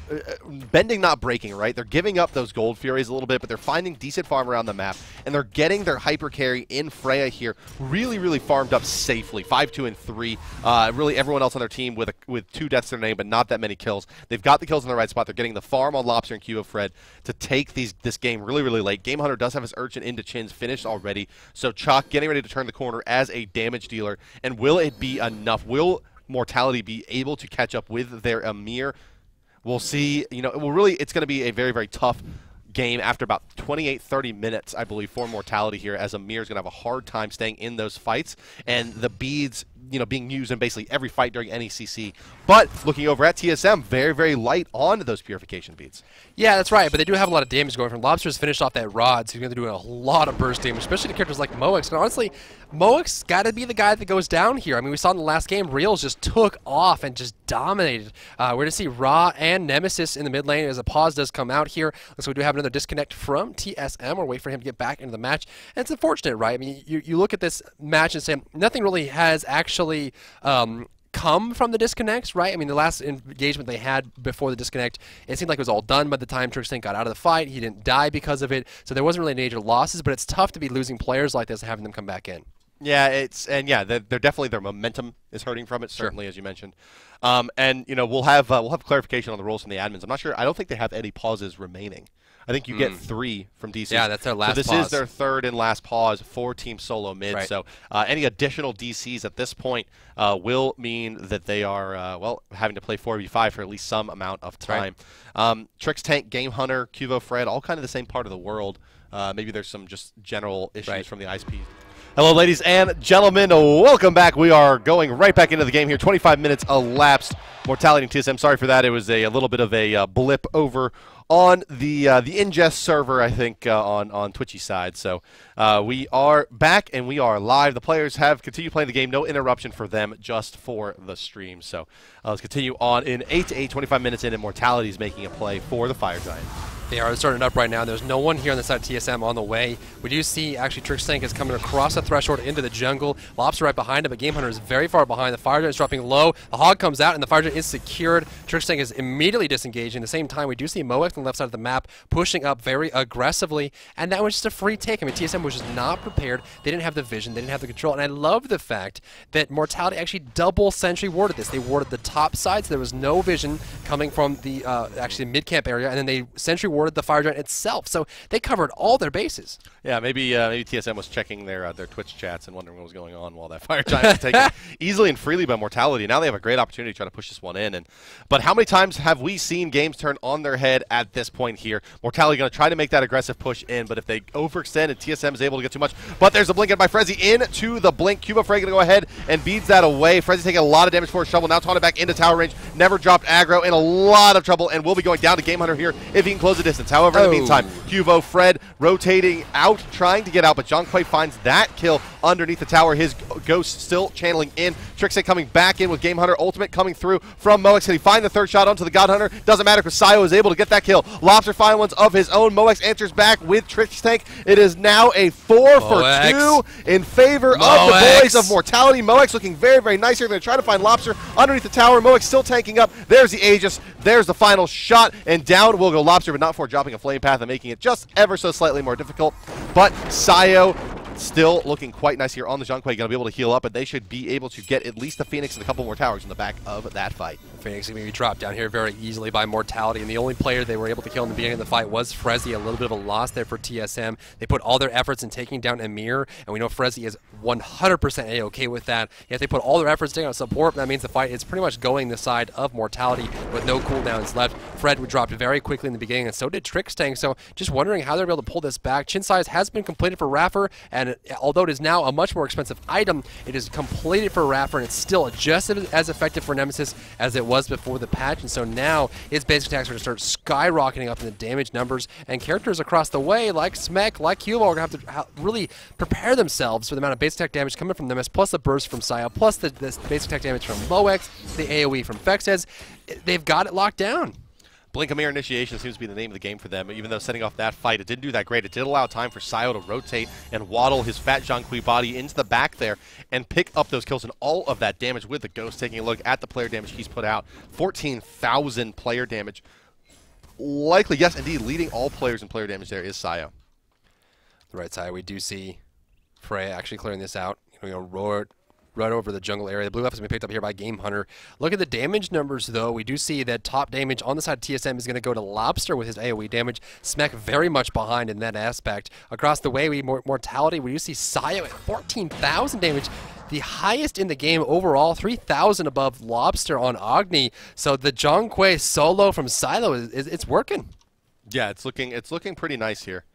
S1: bending, not breaking, right? They're giving up those Gold Furies a little bit, but they're finding decent farm around the map, and they're getting their hyper carry in Freya here really, really farmed up safely. 5, 2, and 3. Really everyone else on their team with 2 deaths to their name, but not that many kills. They've got the kills in the right spot. They're getting the farm on Lobster and Cubo Fred to take this game really, really late. Game Hunter does have his Urchin into Chins finished already, so Chalk getting ready to turn the corner as a damage dealer. And will it be enough? Will Mortality be able to catch up with their Amir? We'll see. You know, it's going to be a very, very tough game after about 28-30 minutes, I believe, for Mortality here, as Amir is going to have a hard time staying in those fights, and the beads, you know, being used in basically every fight during any CC. But looking over at TSM, very, very light on those purification beads.
S2: Yeah, that's right, but they do have a lot of damage going from. Lobster's finished off that rod, so he's going to do a lot of burst damage, especially to characters like Moex. And honestly, Moex got to be the guy that goes down here. I mean, we saw in the last game, Reels just took off and just dominated. We're going to see Ra and Nemesis in the mid lane as a pause does come out here. Looks like we do have another disconnect from TSM. We'll wait for him to get back into the match. And it's unfortunate, right? I mean, you look at this match and say nothing really has actually come from the disconnects, right? I mean, the last engagement they had before the disconnect, it seemed like it was all done by the time Trixtank got out of the fight. He didn't die because of it, so there wasn't really major losses, but it's tough to be losing players like this and having them come back in.
S1: Yeah, they're definitely, their momentum is hurting from it, certainly, as you mentioned. And you know, we'll have clarification on the rules from the admins. I'm not sure. I don't think they have any pauses remaining. I think you get 3 from DC.
S2: Yeah, that's their last pause.
S1: So this is their 3rd and last pause for Team SoloMid. Right. So any additional DCs at this point will mean that they are, well, having to play 4v5 for at least some amount of time. Right. Trixtank, Game Hunter, Cubo Fred, all kind of the same part of the world. Maybe there's some just general issues from the ISP. Hello, ladies and gentlemen. Welcome back. We are going right back into the game here. 25 minutes elapsed. Mortality and TSM. Sorry for that. It was a little bit of a blip over on the ingest server, I think, on Twitchy side. So we are back and we are live. The players have continued playing the game. No interruption for them, just for the stream. So let's continue on in 8-8, 25 minutes in, and Mortality is making a play for the Fire Giant.
S2: They are starting up right now. There's no one here on the side of TSM on the way. We do see actually Trixtank is coming across the threshold into the jungle. Lobster right behind him, but Game Hunter is very far behind. The Fire Giant is dropping low. The Hog comes out, and the Fire Giant is secured. Trixtank is immediately disengaging. At the same time, we do see Moex on the left side of the map pushing up very aggressively, and that was just a free take. I mean, TSM was just not prepared. They didn't have the vision. They didn't have the control, and I love the fact that Mortality actually double sentry warded this. They warded the top side, so there was no vision coming from the actually mid-camp area, and then they sentry warded toward the Fire Giant itself. So they covered all their bases.
S1: Yeah, maybe TSM was checking their Twitch chats and wondering what was going on while that Fire Giant was taken easily and freely by Mortality. Now they have a great opportunity to try to push this one in. But how many times have we seen games turn on their head at this point here? Mortality going to try to make that aggressive push in, but if they overextend and TSM is able to get too much. But there's a blink in by Frezzy into the blink. Cuba Frey going to go ahead and beads that away. Frezzy's taking a lot of damage for his shovel. Now taunted back into tower range. Never dropped aggro, in a lot of trouble, and will be going down to Game Hunter here if he can close the distance. However, in the meantime, Cuvo, Fred rotating out, trying to get out, but Zhonghui finds that kill underneath the tower. His ghost still channeling in. Trixie coming back in with Game Hunter ultimate coming through from Moex. Can he find the third shot onto the God Hunter? Doesn't matter because Sayo is able to get that kill. Lobster finds ones of his own. Moex answers back with Trix Tank. It is now a 4 for 2 in favor of the boys of Mortality. Moex looking very, very nice here. They're going to try to find Lobster underneath the tower. Moex still tanking up. There's the Aegis. There's the final shot, and down will go Lobster, but not for dropping a flame path and making it just ever so slightly more difficult. But Sayo still looking quite nice here on the Zhonghui, going to be able to heal up, and they should be able to get at least the Phoenix and a couple more towers in the back of that fight.
S2: Phoenix going to be dropped down here very easily by Mortality, and the only player they were able to kill in the beginning of the fight was Frezzy. A little bit of a loss there for TSM. They put all their efforts in taking down Emir, and we know Frezzy is 100% A-OK with that. Yet they put all their efforts taking out support, that means the fight is pretty much going the side of Mortality with no cooldowns left. Fred dropped very quickly in the beginning, and so did Trix Tank, so just wondering how they're able to pull this back. Chin Size has been completed for Raffer, and although it is now a much more expensive item, it is completed for Raffer, and it's still just as effective for Nemesis as it was before the patch, and so now his basic attacks are going to start skyrocketing up in the damage numbers, and characters across the way, like Smek, like Hugo, are going to have to really prepare themselves for the amount of basic attack damage coming from Nemesis, plus the burst from Saya, plus the basic attack damage from Moex, the AoE from Fexes. They've got it locked down.
S1: Blink Amir Initiation seems to be the name of the game for them, even though setting off that fight, it didn't do that great. It did allow time for Sayo to rotate and waddle his fat Zhonghui body into the back there and pick up those kills and all of that damage with the Ghost. Taking a look at the player damage he's put out, 14,000 player damage. Likely, yes, indeed, leading all players in player damage there is Sayo.
S2: The right side, we do see Frey actually clearing this out. Roar right over the jungle area. The blue buff has been picked up here by Game Hunter. Look at the damage numbers, though. We do see that top damage on the side of TSM is going to go to Lobster with his AoE damage. Smek very much behind in that aspect. Across the way, Mortality, we do see Sayo at 14,000 damage. The highest in the game overall, 3,000 above Lobster on Agni. So the Zhonghui solo from Silo, it's working.
S1: Yeah, it's looking pretty nice here.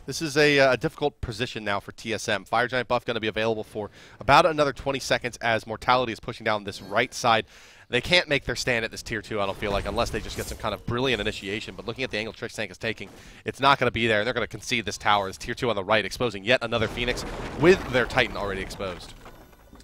S1: This is a difficult position now for TSM. Fire Giant buff going to be available for about another 20 seconds as Mortality is pushing down this right side. They can't make their stand at this tier 2, I don't feel like, unless they just get some kind of brilliant initiation. But looking at the angle Trix Tank is taking, it's not going to be there. They're going to concede this tower. It's tier 2 on the right, exposing yet another Phoenix with their Titan already exposed.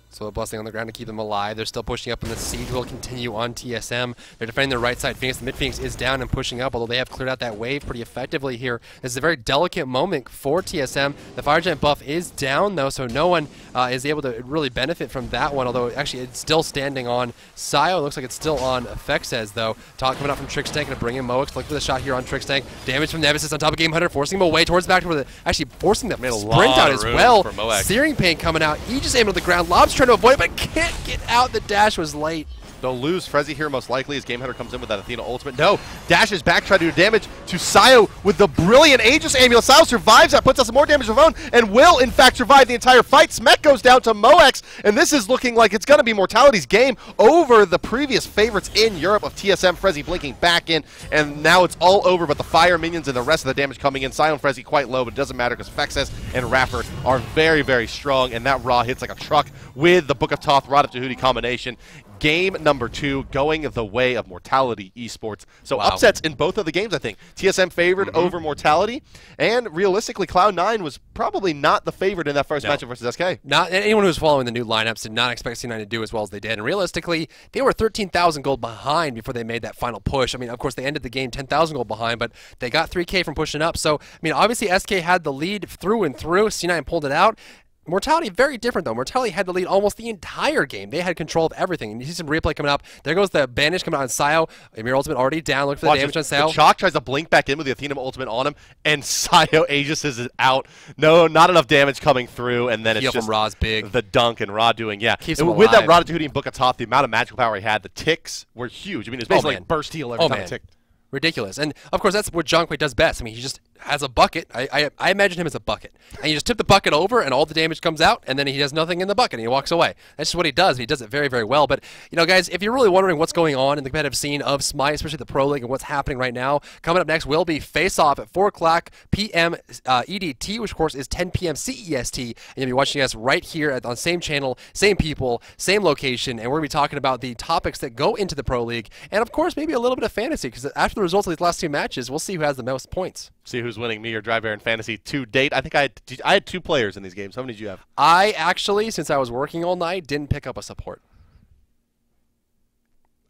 S2: So a blessing on the ground to keep them alive. They're still pushing up, and the siege will continue on TSM. They're defending their right side. Phoenix, the mid Phoenix is down and pushing up, although they have cleared out that wave pretty effectively here. This is a very delicate moment for TSM. The Fire Giant buff is down, though, so no one is able to really benefit from that one, although actually it's still standing on Sayo. It looks like it's still on Fexes, though. Talk coming out from Trix Tank to bring in Moex. Look for the shot here on Trix Tank. Damage from Nemesis on top of Game Hunter, forcing him away towards the back, actually forcing them to sprint out as well. Searing Pain coming out. He just aimed on the ground. Lob's trying to avoid it, but can't get out. The dash was late.
S1: They'll lose Frezzy here most likely as Game Hunter comes in with that Athena ultimate. No, dashes back, try to do damage to Sayo with the brilliant Aegis Amulet. Sayo survives that, puts out some more damage of her own, and will in fact survive the entire fight. Smek goes down to Moex, and this is looking like it's going to be Mortality's game over the previous favorites in Europe of TSM. Frezzy blinking back in, and now it's all over, but the fire minions and the rest of the damage coming in. Sayo and Frezzy quite low, but it doesn't matter because Fexes and Raffer are very, very strong, and that Ra hits like a truck with the Book of Thoth, Rod of Tahuti combination. Game number 2 going the way of Mortality Esports. So upsets in both of the games, I think. TSM favored over Mortality, and realistically, Cloud9 was probably not the favorite in that first matchup versus SK.
S2: Not anyone who was following the new lineups did not expect C9 to do as well as they did. And realistically, they were 13,000 gold behind before they made that final push. I mean, of course, they ended the game 10,000 gold behind, but they got 3K from pushing up. So, I mean, obviously, SK had the lead through and through. C9 pulled it out. Mortality, very different, though. Mortality had the lead almost the entire game. They had control of everything. And you see some replay coming up. There goes the banish coming out on Sayo. Emir ultimate already down. Look for the damage on Sayo.
S1: The Chalk tries to blink back in with the Athena ultimate on him, and Sayo Aegis is out. No, not enough damage coming through, and then it's just
S2: from Ra's big.
S1: The dunk and Ra doing,
S2: Keeps him
S1: with
S2: alive.
S1: that Rod of Tahuti and Book of Thoth, the amount of magical power he had, the ticks were huge. I mean, it was basically like burst heal every time it ticked.
S2: Ridiculous. And, of course, that's what Jonquay does best. I mean, he just has a bucket. I imagine him as a bucket. And you just tip the bucket over, and all the damage comes out, and then he has nothing in the bucket, and he walks away. That's just what he does, and he does it very, very well. But, you know, guys, if you're really wondering what's going on in the competitive scene of Smite, especially the Pro League and what's happening right now, coming up next will be Face-Off at 4 o'clock p.m. EDT, which, of course, is 10 p.m. CEST. And you'll be watching us right here on the same channel, same people, same location, and we're going to be talking about the topics that go into the Pro League, and, of course, maybe a little bit of fantasy, because after the results of these last 2 matches, we'll see who has the most points.
S1: See who's winning, me or Drybear in fantasy to date. I think I had 2 players in these games. How many did you have?
S2: I actually, since I was working all night, didn't pick up a support.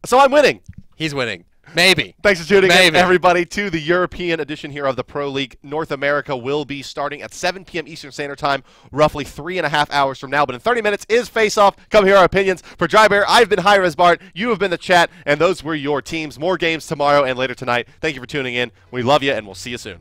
S1: So I'm winning.
S2: He's winning. Maybe.
S1: Thanks for tuning in, everybody, to the European edition here of the Pro League. North America will be starting at 7 p.m. Eastern Standard Time, roughly 3.5 hours from now. But in 30 minutes is Face-Off. Come hear our opinions. For Drybear, I've been hi-rez Bart. You have been the chat, and those were your teams. More games tomorrow and later tonight. Thank you for tuning in. We love you, and we'll see you soon.